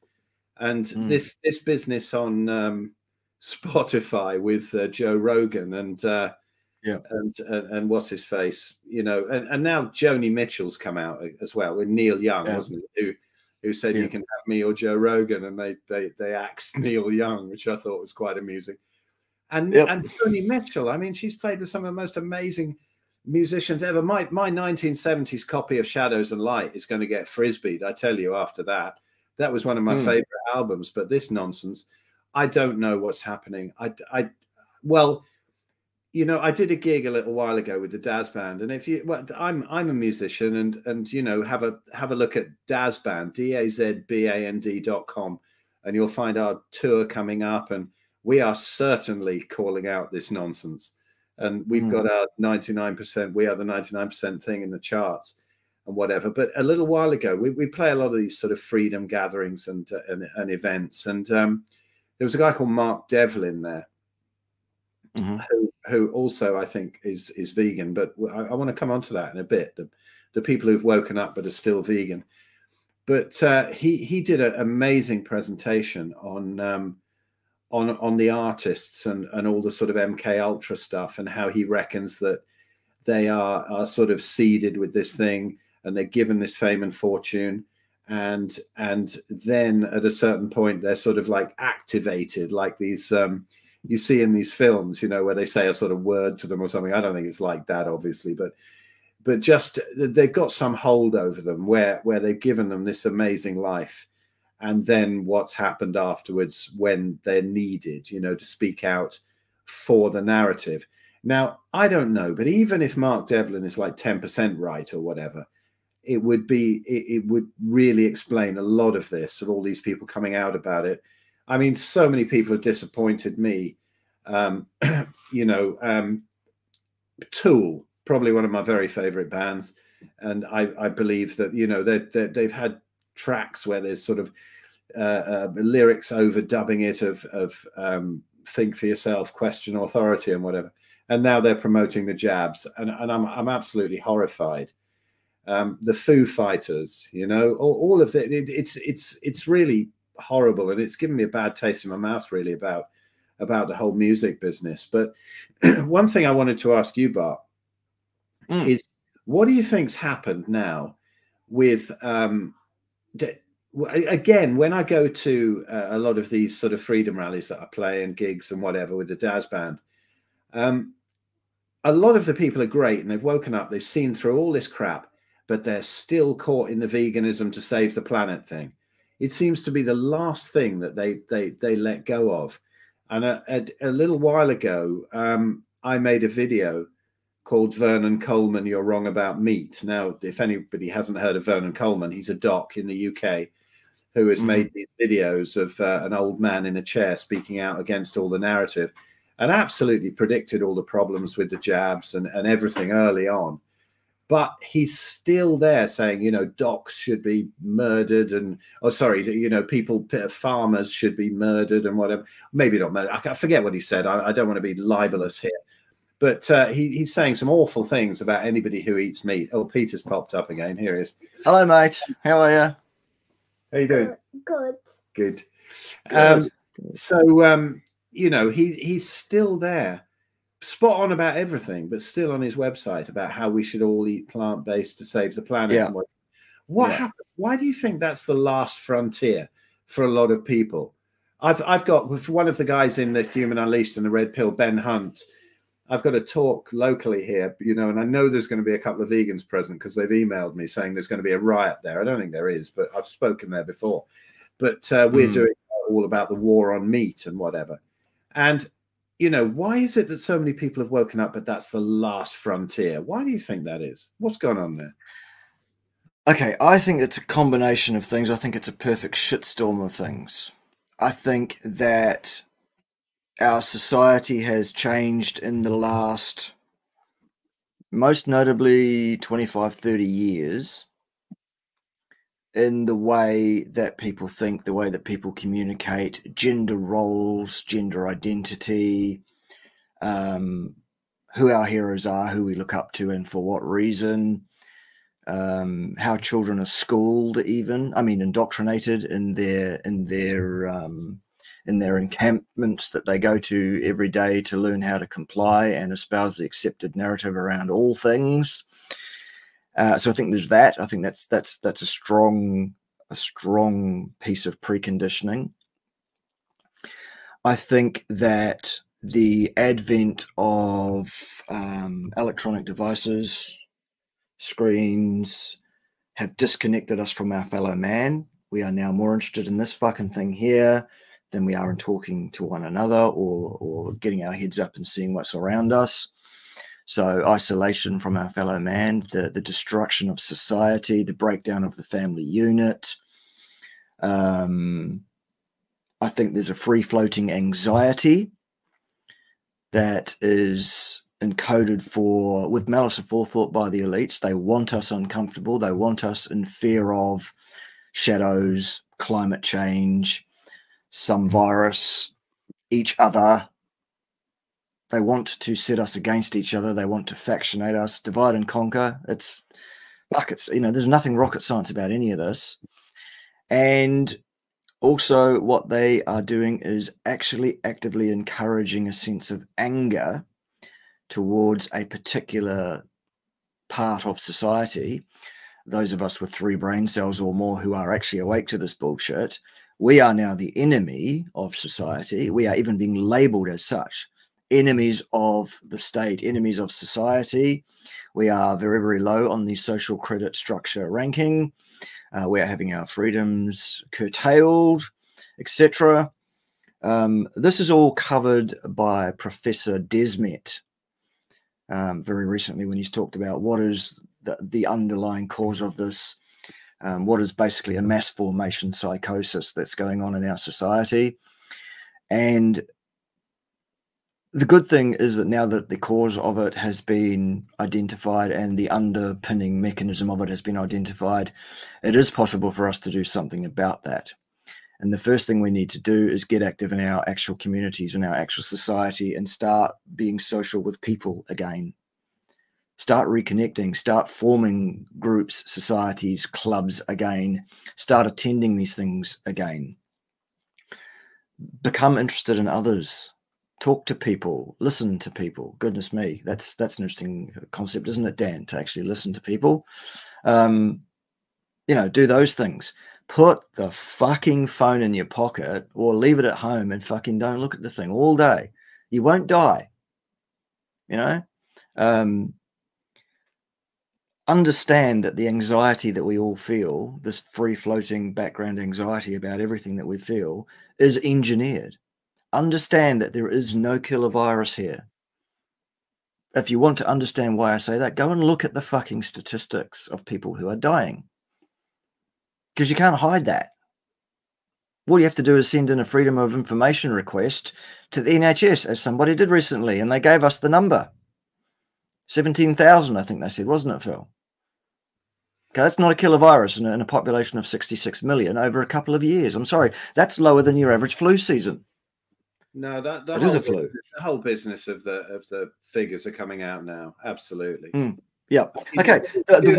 And this business on Spotify with Joe Rogan and and what's his face, you know, and now Joni Mitchell's come out as well with Neil Young, wasn't it? Who said you can have me or Joe Rogan, and they axed Neil Young, which I thought was quite amusing. And Joni Mitchell, I mean, she's played with some of the most amazing musicians ever. My 1970s copy of Shadows and Light is going to get frisbeed, I tell you. After that, that was one of my favorite albums. But this nonsense, I don't know what's happening. Well, you know, I did a gig a little while ago with the Daz Band, and if you, I'm a musician, and you know, have a look at Daz Band, DAZBAND.com, and you'll find our tour coming up, and we are certainly calling out this nonsense, and we've got our 99%. We are the 99% thing in the charts and whatever. But a little while ago, we play a lot of these sort of freedom gatherings and events, and there was a guy called Mark Devlin there. Who also I think is vegan, but I want to come on to that in a bit. The people who've woken up but are still vegan. But he did an amazing presentation on the artists and all the sort of MK Ultra stuff, and how he reckons that they are sort of seeded with this thing, and they're given this fame and fortune, and then at a certain point they're sort of like activated, like these you see in these films, you know, where they say a sort of word to them or something. I don't think it's like that, obviously, but just they've got some hold over them where they've given them this amazing life, and then what's happened afterwards when they're needed, you know, to speak out for the narrative. Now, I don't know, but even if Mark Devlin is like 10% right or whatever, it would really explain a lot of this, of all these people coming out about it. I mean, so many people have disappointed me. You know, Tool, probably one of my very favorite bands, and I believe that, you know, they've had tracks where there's sort of lyrics overdubbing it of think for yourself, question authority, and whatever. And now they're promoting the jabs, and I'm absolutely horrified. The Foo Fighters, you know, all of it. It's really horrible, and it's given me a bad taste in my mouth, really, about the whole music business. But one thing I wanted to ask you, Bart, is what do you think's happened now with again, when I go to a lot of these sort of freedom rallies that I play and gigs and whatever with the Daz band, a lot of the people are great and they've woken up, they've seen through all this crap, but they're still caught in the veganism to save the planet thing. It seems to be the last thing that they let go of. And a little while ago, I made a video called Vernon Coleman, You're Wrong About Meat. Now, if anybody hasn't heard of Vernon Coleman, he's a doc in the UK who has made these videos of an old man in a chair speaking out against all the narrative, and absolutely predicted all the problems with the jabs and everything early on. But he's still there saying, you know, docs should be murdered and, oh, sorry, you know, farmers should be murdered and whatever. Maybe not murdered. I forget what he said. I don't want to be libelous here. But he's saying some awful things about anybody who eats meat. Oh, Peter's popped up again. Here he is. Hello, mate. How are you? How you doing? Good. Good. So, you know, he's still there, spot on about everything, but still on his website about how we should all eat plant-based to save the planet. Yeah. What happened? Why do you think that's the last frontier for a lot of people? I've got, with one of the guys in the Human Unleashed and the Red Pill, Ben Hunt, I've got a talk locally here, you know, and I know there's going to be a couple of vegans present because they've emailed me saying there's going to be a riot there. I don't think there is, but I've spoken there before. But we're doing all about the war on meat and whatever. And, you know, why is it that so many people have woken up, but that's the last frontier? Why do you think that is? What's going on there? Okay, I think it's a combination of things. I think it's a perfect shitstorm of things. I think that our society has changed in the last, most notably 25, 30 years, in the way that people think, the way that people communicate, gender roles, gender identity, who our heroes are, who we look up to and for what reason, how children are schooled, even, I mean, indoctrinated in their encampments that they go to every day to learn how to comply and espouse the accepted narrative around all things. So I think there's that. I think that's a strong piece of preconditioning. I think that the advent of electronic devices, screens, have disconnected us from our fellow man. We are now more interested in this fucking thing here than we are in talking to one another or getting our heads up and seeing what's around us. So isolation from our fellow man, the destruction of society, the breakdown of the family unit. I think there's a free-floating anxiety that is encoded with malice aforethought by the elites. They want us uncomfortable. They want us in fear of shadows, climate change, some virus, each other. They want to set us against each other. They want to factionate us, divide and conquer. It's you know, there's nothing rocket science about any of this. And also what they are doing is actually actively encouraging a sense of anger towards a particular part of society. Those of us with 3 brain cells or more who are actually awake to this bullshit, we are now the enemy of society. We are even being labeled as such. Enemies of the state, enemies of society. We are very, very low on the social credit structure ranking. We are having our freedoms curtailed, etc. This is all covered by Professor Desmet very recently when he's talked about what is the underlying cause of this, what is basically a mass formation psychosis that's going on in our society. And the good thing is that now that the cause of it has been identified and the underpinning mechanism of it has been identified, it is possible for us to do something about that. And the first thing we need to do is get active in our actual communities, in our actual society, and start being social with people again. Start reconnecting, start forming groups, societies, clubs again, start attending these things again. Become interested in others. Talk to people, listen to people. Goodness me, that's an interesting concept, isn't it, Dan? To actually listen to people, you know, do those things. put the fucking phone in your pocket or leave it at home and fucking don't look at the thing all day. You won't die. You know? Understand that the anxiety that we all feel, this free-floating background anxiety about everything that we feel, is engineered. Understand that there is no killer virus here. If you want to understand why I say that, go and look at the fucking statistics of people who are dying. Because you can't hide that. All you have to do is send in a Freedom of Information request to the NHS, as somebody did recently, and they gave us the number. 17,000, I think they said, wasn't it, Phil? Okay, that's not a killer virus in a population of 66 million over a couple of years. I'm sorry, that's lower than your average flu season. No, that is a flu. The whole business of the figures are coming out now. Absolutely. Yeah. Okay. The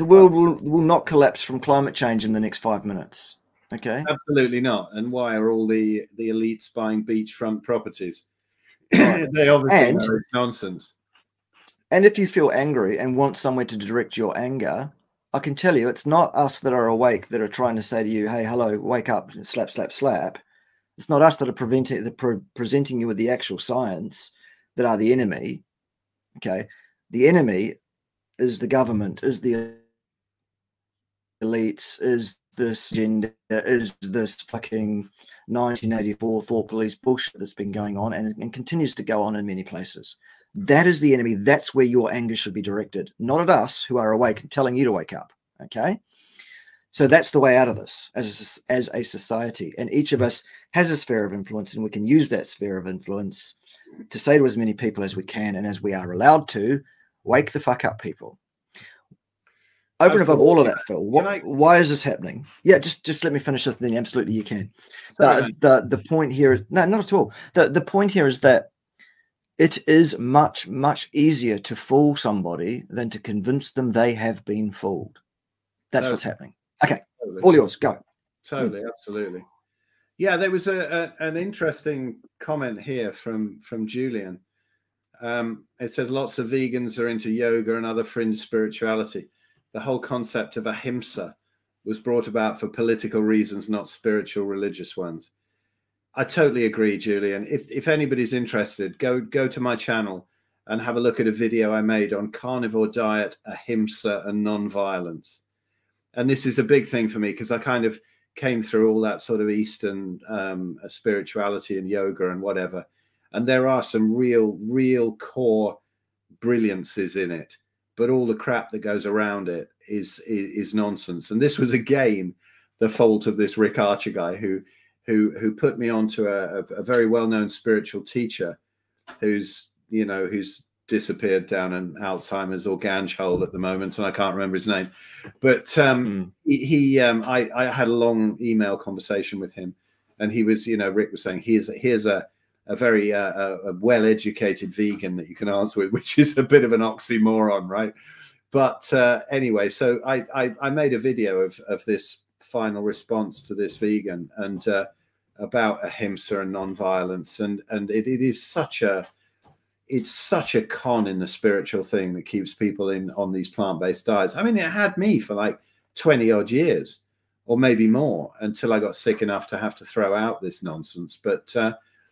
world will not collapse from climate change in the next 5 minutes. Okay. Absolutely not. And why are all the elites buying beachfront properties? They obviously know it's nonsense. And if you feel angry and want somewhere to direct your anger, I can tell you it's not us that are awake that are trying to say to you, hey, hello, wake up, slap, slap, slap. It's not us that are presenting you with the actual science that are the enemy. Okay. The enemy is the government, is the elites, is this gender, is this fucking 1984 thought police bullshit that's been going on and continues to go on in many places. That is the enemy. That's where your anger should be directed, not at us who are awake and telling you to wake up. Okay. So that's the way out of this as a society. And each of us has a sphere of influence, and we can use that sphere of influence to say to as many people as we can and as we are allowed to, wake the fuck up, people. Over and above all of that, Phil, why is this happening? Yeah, just let me finish this, then absolutely you can. The point here, no, not at all. The point here is that it is much, much easier to fool somebody than to convince them they have been fooled. That's what's happening. Okay, all yours, go. Totally, absolutely. Yeah, there was an interesting comment here from Julian. It says lots of vegans are into yoga and other fringe spirituality. The whole concept of ahimsa was brought about for political reasons, not spiritual, religious ones. I totally agree, Julian. If anybody's interested, go to my channel and have a look at a video I made on carnivore diet, ahimsa, and non-violence. And this is a big thing for me because I kind of came through all that sort of Eastern spirituality and yoga and whatever. And there are some real core brilliances in it, but all the crap that goes around it is nonsense. And this was again the fault of this Rick Archer guy who put me onto a very well-known spiritual teacher who's disappeared down an Alzheimer's or Gange hole at the moment, and I can't remember his name. But I had a long email conversation with him, and he was, Rick was saying, here's a very well-educated vegan that you can answer with, which is a bit of an oxymoron, right? But anyway, so I made a video of this final response to this vegan and about ahimsa and non-violence, and it's such a con in the spiritual thing that keeps people on these plant-based diets. I mean, it had me for like 20 odd years or maybe more until I got sick enough to have to throw out this nonsense. But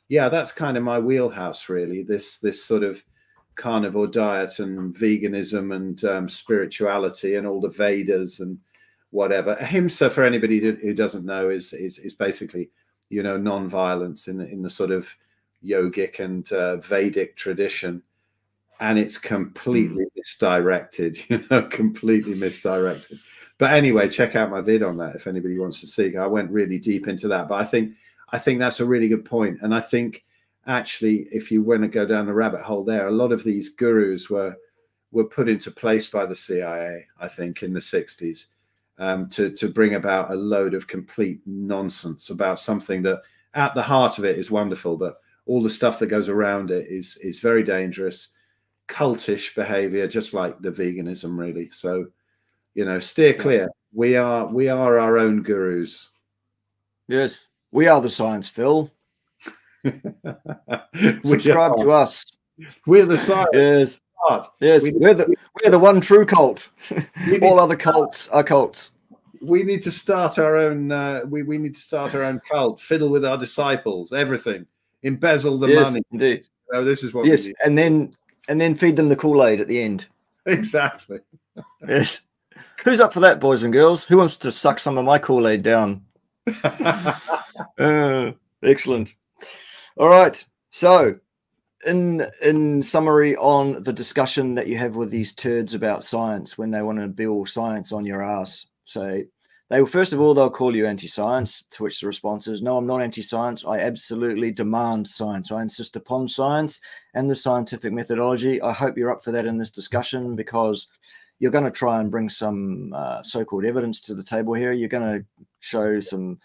yeah, that's kind of my wheelhouse, really, this sort of carnivore diet and veganism and spirituality and all the Vedas and whatever. Ahimsa, for anybody who doesn't know, is basically, non-violence in the sort of yogic and Vedic tradition, and it's completely misdirected, completely misdirected. But anyway, check out my vid on that if anybody wants to see. I went really deep into that, but I think that's a really good point. And I think actually, if you want to go down the rabbit hole there, a lot of these gurus were put into place by the CIA, I think, in the 60s to bring about a load of complete nonsense about something that at the heart of it is wonderful, but all the stuff that goes around it is very dangerous, cultish behavior, just like the veganism, really. So, steer clear. We are our own gurus. Yes, we are the science, Phil. Subscribe to us. We're the science. Yes. Yes, we're the one true cult. All other cults are cults. We need to start our own. We need to start our own cult. Fiddle with our disciples. Everything. Embezzle the money. Indeed. Oh, this is what we need. And then feed them the Kool-Aid at the end. Exactly. Yes. Who's up for that, boys and girls? Who wants to suck some of my Kool-Aid down? Excellent. All right. So, in summary on the discussion that you have with these turds about science when they want to bill science on your ass. So, first of all, they'll call you anti-science, to which the response is, no, I'm not anti-science. I absolutely demand science. I insist upon science and the scientific methodology. I hope you're up for that in this discussion, because you're going to try and bring some so-called evidence to the table here. You're going to show some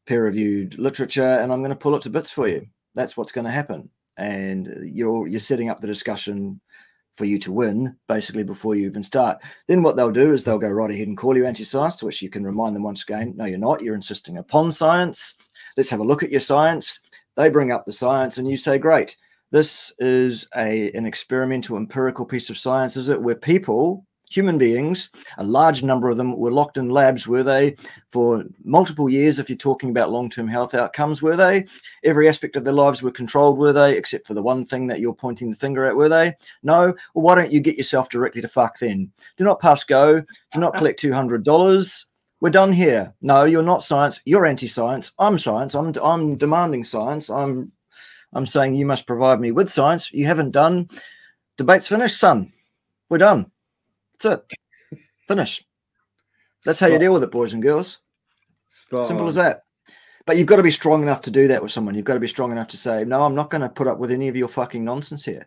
peer-reviewed literature, and I'm going to pull it to bits for you. That's what's going to happen. And you're setting up the discussion for you to win, basically, before you even start. Then what they'll do is they'll go right ahead and call you anti-science, to which you can remind them once again, no, you're not. You're insisting upon science. Let's have a look at your science. They bring up the science, and you say, great, this is an experimental, empirical piece of science, is it? Where people, human beings, a large number of them were locked in labs, were they, for multiple years, if you're talking about long-term health outcomes, were they? Every aspect of their lives were controlled, were they, except for the one thing that you're pointing the finger at, were they? No? Well, why don't you get yourself directly to fuck then? Do not pass go. Do not collect $200. We're done here. No, you're not science. You're anti-science. I'm science. I'm demanding science. I'm saying you must provide me with science. You haven't done. Debate's finished, son. We're done. That's it. Finish. That's how you deal with it, boys and girls. Simple as that. But you've got to be strong enough to do that with someone. You've got to be strong enough to say, no, I'm not going to put up with any of your fucking nonsense here.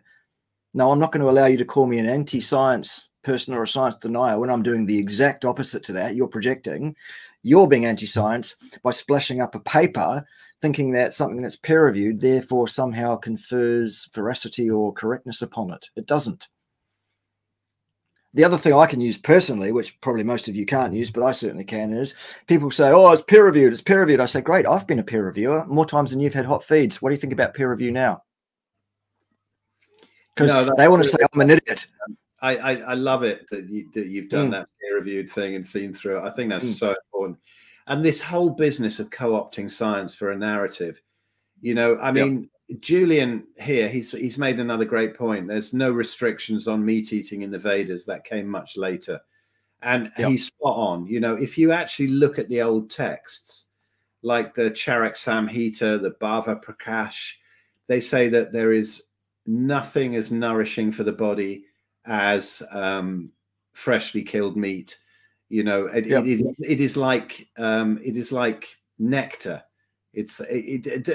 No, I'm not going to allow you to call me an anti-science person or a science denier when I'm doing the exact opposite to that. You're projecting. You're being anti-science by splashing up a paper thinking that something that's peer-reviewed therefore somehow confers veracity or correctness upon it. It doesn't. The other thing I can use personally, which probably most of you can't use, but I certainly can, is people say, oh, it's peer-reviewed, it's peer-reviewed. I say, great, I've been a peer reviewer more times than you've had hot feeds. What do you think about peer review now? Because they want to say I'm an idiot. I love it that you've done that peer-reviewed thing and seen through it. I think that's so important. And this whole business of co-opting science for a narrative, you know, I mean, Julian here, he's made another great point. There's no restrictions on meat eating in the Vedas. That came much later. And he's spot on. You know, if you actually look at the old texts, like the Charak Samhita, the Bhava Prakash, they say that there is nothing as nourishing for the body as freshly killed meat. You know, it is like nectar.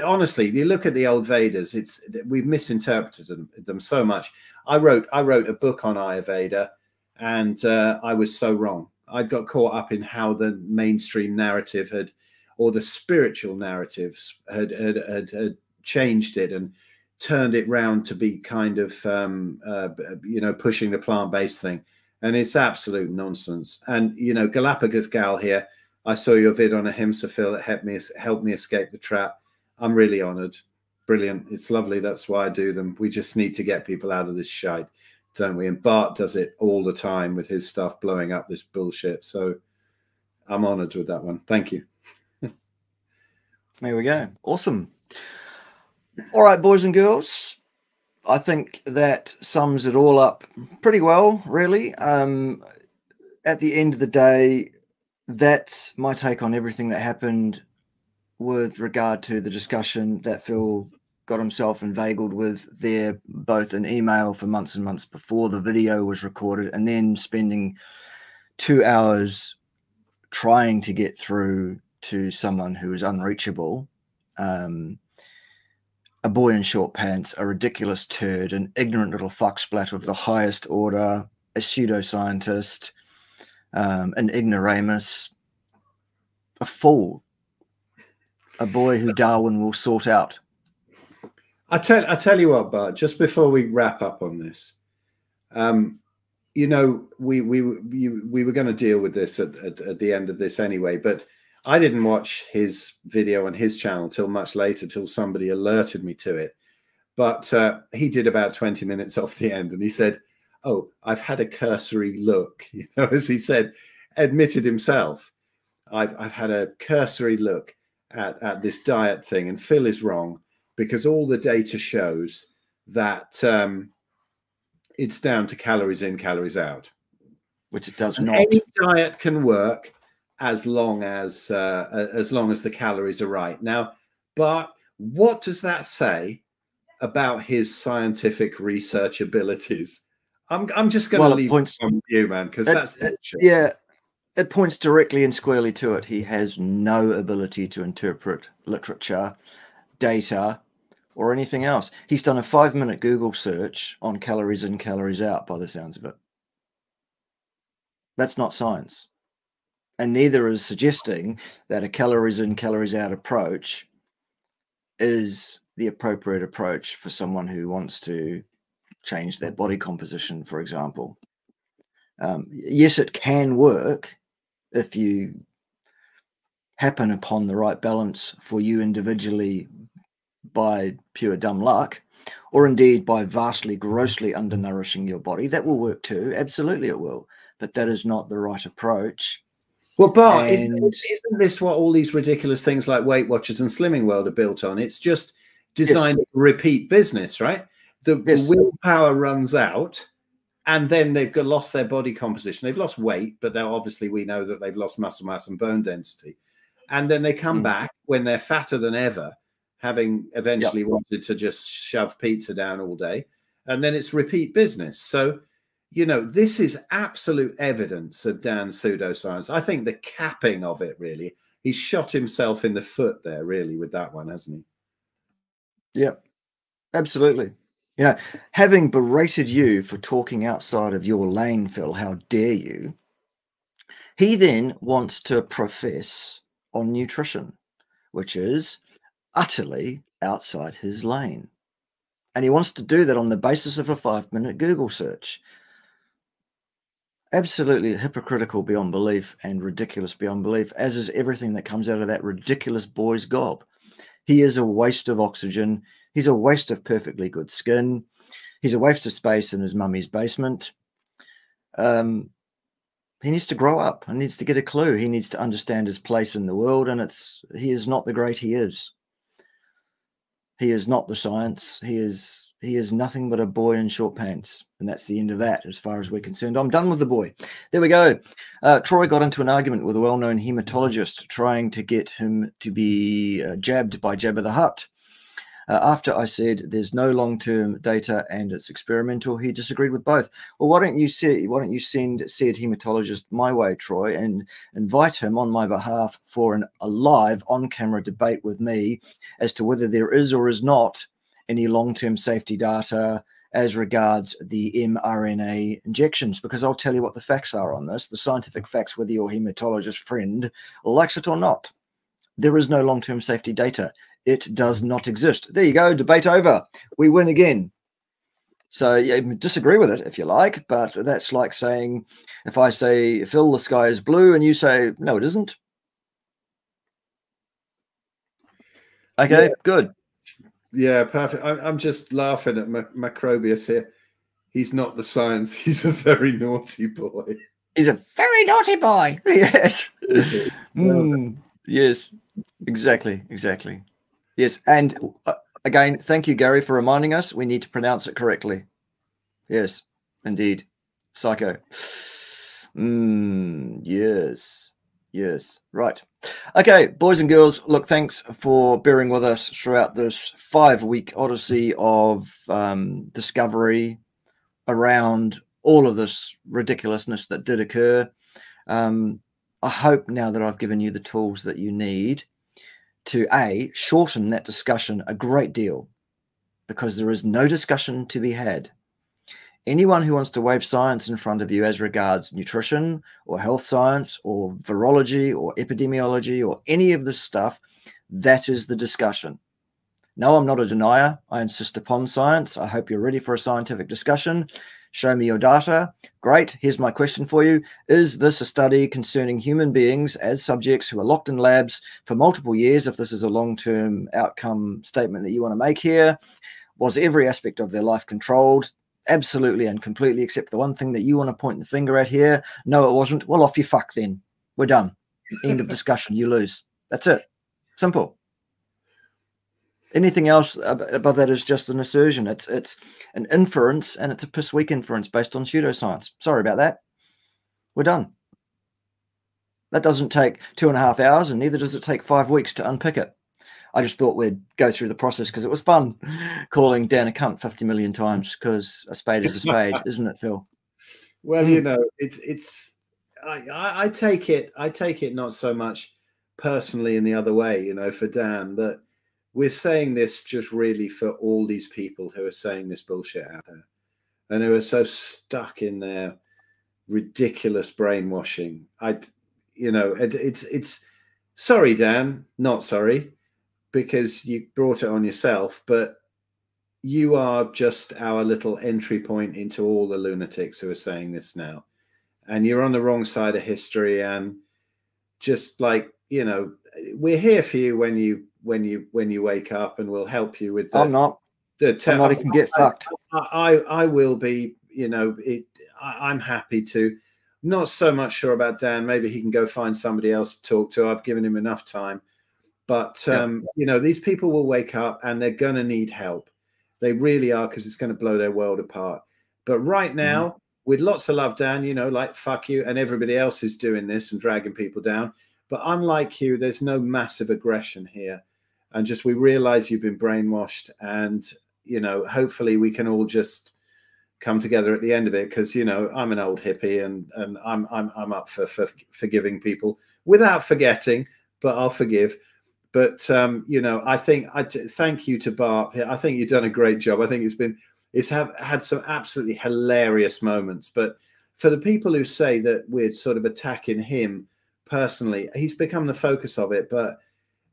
Honestly, you look at the old Vedas, we've misinterpreted them so much. I wrote a book on Ayurveda, and I was so wrong. I got caught up in how the mainstream narrative or the spiritual narratives had changed it and turned it round to be kind of you know, pushing the plant-based thing, and it's absolute nonsense. And you know, Galapagos gal here, I saw your vid on Ahimsa, Phil. It helped me escape the trap. I'm really honored. Brilliant. It's lovely. That's why I do them. We just need to get people out of this shite, don't we? And Bart does it all the time with his stuff, blowing up this bullshit. So I'm honored with that one. Thank you. There we go. Awesome. All right, boys and girls. I think that sums it all up pretty well, really. At the end of the day, that's my take on everything that happened with regard to the discussion that Phil got himself inveigled with there, both an email for months and months before the video was recorded, and then spending 2 hours trying to get through to someone who is unreachable, a boy in short pants, a ridiculous turd, an ignorant little fucksplat of the highest order, a pseudoscientist, an ignoramus, a fool, a boy who Darwin will sort out. I tell you what, Bart, just before we wrap up on this, you know, we were going to deal with this at the end of this anyway, but I didn't watch his video on his channel till much later, till somebody alerted me to it. But he did about 20 minutes off the end, and he said, oh, I've had a cursory look, you know, as he said, admitted himself. I've had a cursory look at this diet thing, and Phil is wrong, because all the data shows that it's down to calories in, calories out, which it does and not. any diet can work as long as the calories are right. Now, but what does that say about his scientific research abilities? I'm just going to leave it on you, man, because that's bullshit. Yeah, it points directly and squarely to it. He has no ability to interpret literature, data, or anything else. He's done a 5-minute Google search on calories in, calories out, by the sounds of it. That's not science. And neither is suggesting that a calories in, calories out approach is the appropriate approach for someone who wants to change their body composition, for example. Yes, it can work if you happen upon the right balance for you individually by pure dumb luck, or indeed by vastly, grossly undernourishing your body. That will work too. Absolutely it will. But that is not the right approach. Well, Bart, isn't this what all these ridiculous things like Weight Watchers and Slimming World are built on? It's just designed to repeat business, right? The willpower runs out, and then they've lost their body composition. They've lost weight, but now obviously we know that they've lost muscle mass and bone density. And then they come back when they're fatter than ever, having eventually wanted to just shove pizza down all day. And then it's repeat business. So, you know, this is absolute evidence of Dan's pseudoscience. I think the capping of it, really, he's shot himself in the foot there, really, with that one, hasn't he? Yep, absolutely. You know, having berated you for talking outside of your lane, Phil, how dare you? He then wants to profess on nutrition, which is utterly outside his lane. And he wants to do that on the basis of a 5-minute Google search. Absolutely hypocritical beyond belief and ridiculous beyond belief, as is everything that comes out of that ridiculous boy's gob. He is a waste of oxygen. He's a waste of perfectly good skin. He's a waste of space in his mummy's basement. He needs to grow up. He needs to get a clue. He needs to understand his place in the world, and he is not the great he is. He is not the science. He is nothing but a boy in short pants. And that's the end of that as far as we're concerned. I'm done with the boy. There we go. Troy got into an argument with a well-known hematologist trying to get him to be jabbed by Jabba the Hutt. After I said there's no long-term data and it's experimental, he disagreed with both. Well, why don't you send said hematologist my way, Troy, and invite him on my behalf for a live on-camera debate with me as to whether there is or is not any long-term safety data as regards the mRNA injections, because I'll tell you what the facts are on this, the scientific facts, whether your hematologist friend likes it or not. There is no long-term safety data. It does not exist. There you go. Debate over. We win again. So yeah, disagree with it if you like, but that's like saying, if I say, Phil, the sky is blue, and you say, no, it isn't. Okay, good. Yeah, perfect. I'm just laughing at Macrobius here. He's not the science. He's a very naughty boy. He's a very naughty boy. Yes. Yes, exactly. Yes, and again, thank you, Gary, for reminding us. We need to pronounce it correctly. Yes, indeed. Psycho. Yes. Right. Okay, boys and girls, look, thanks for bearing with us throughout this 5-week odyssey of discovery around all of this ridiculousness that did occur. I hope now that I've given you the tools that you need to shorten that discussion a great deal, because there is no discussion to be had. Anyone who wants to wave science in front of you as regards nutrition or health science or virology or epidemiology or any of this stuff, that is the discussion. No, I'm not a denier. I insist upon science. I hope you're ready for a scientific discussion. Show me your data. Great. Here's my question for you. Is this a study concerning human beings as subjects who are locked in labs for multiple years, if this is a long-term outcome statement that you want to make here? Was every aspect of their life controlled? Absolutely and completely, except the one thing that you want to point the finger at here. No, it wasn't. Well, off you fuck then. We're done. End of discussion. You lose. That's it. Simple. Anything else above that is just an assertion. It's an inference, and it's a piss weak inference based on pseudoscience. Sorry about that. We're done. That doesn't take 2.5 hours, and neither does it take 5 weeks to unpick it. I just thought we'd go through the process because it was fun calling Dan a cunt 50 million times, because a spade is a spade, isn't it, Phil? Well, you know, I take it not so much personally in the other way, you know, for Dan, that we're saying this just really for all these people who are saying this bullshit out there and who are so stuck in their ridiculous brainwashing. You know, it's sorry, Dan, not sorry, because you brought it on yourself, but you are just our little entry point into all the lunatics who are saying this now. And you're on the wrong side of history. And just like, you know, we're here for you when you wake up, and we'll help you with the, I'm not even get fucked. I will be, you know, I'm happy to. Not so much sure about Dan. Maybe he can go find somebody else to talk to. I've given him enough time. But, you know, these people will wake up and they're going to need help. They really are, because it's going to blow their world apart. But right now, with lots of love, Dan, you know, like fuck you, and everybody else is doing this and dragging people down. But unlike you, there's no massive aggression here. And just, we realize you've been brainwashed, and, you know, hopefully we can all just come together at the end of it. Because, you know, I'm an old hippie, and I'm up for forgiving people without forgetting, but I'll forgive. But, you know, I think thank you to Bart. I think you've done a great job. I think it's had some absolutely hilarious moments. But for the people who say that we're sort of attacking him personally, he's become the focus of it. But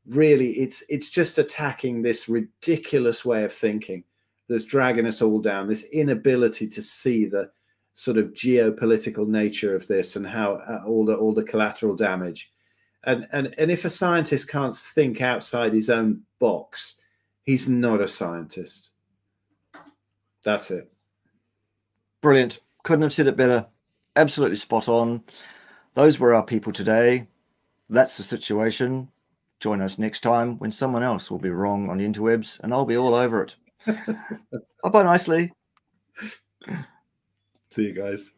really, it's just attacking this ridiculous way of thinking that's dragging us all down, this inability to see the sort of geopolitical nature of this, and how all the collateral damage. And if a scientist can't think outside his own box, he's not a scientist. That's it. Brilliant. Couldn't have said it better. Absolutely spot on. Those were our people today. That's the situation. Join us next time when someone else will be wrong on the interwebs, and I'll be all over it. Bye-bye nicely. See you guys.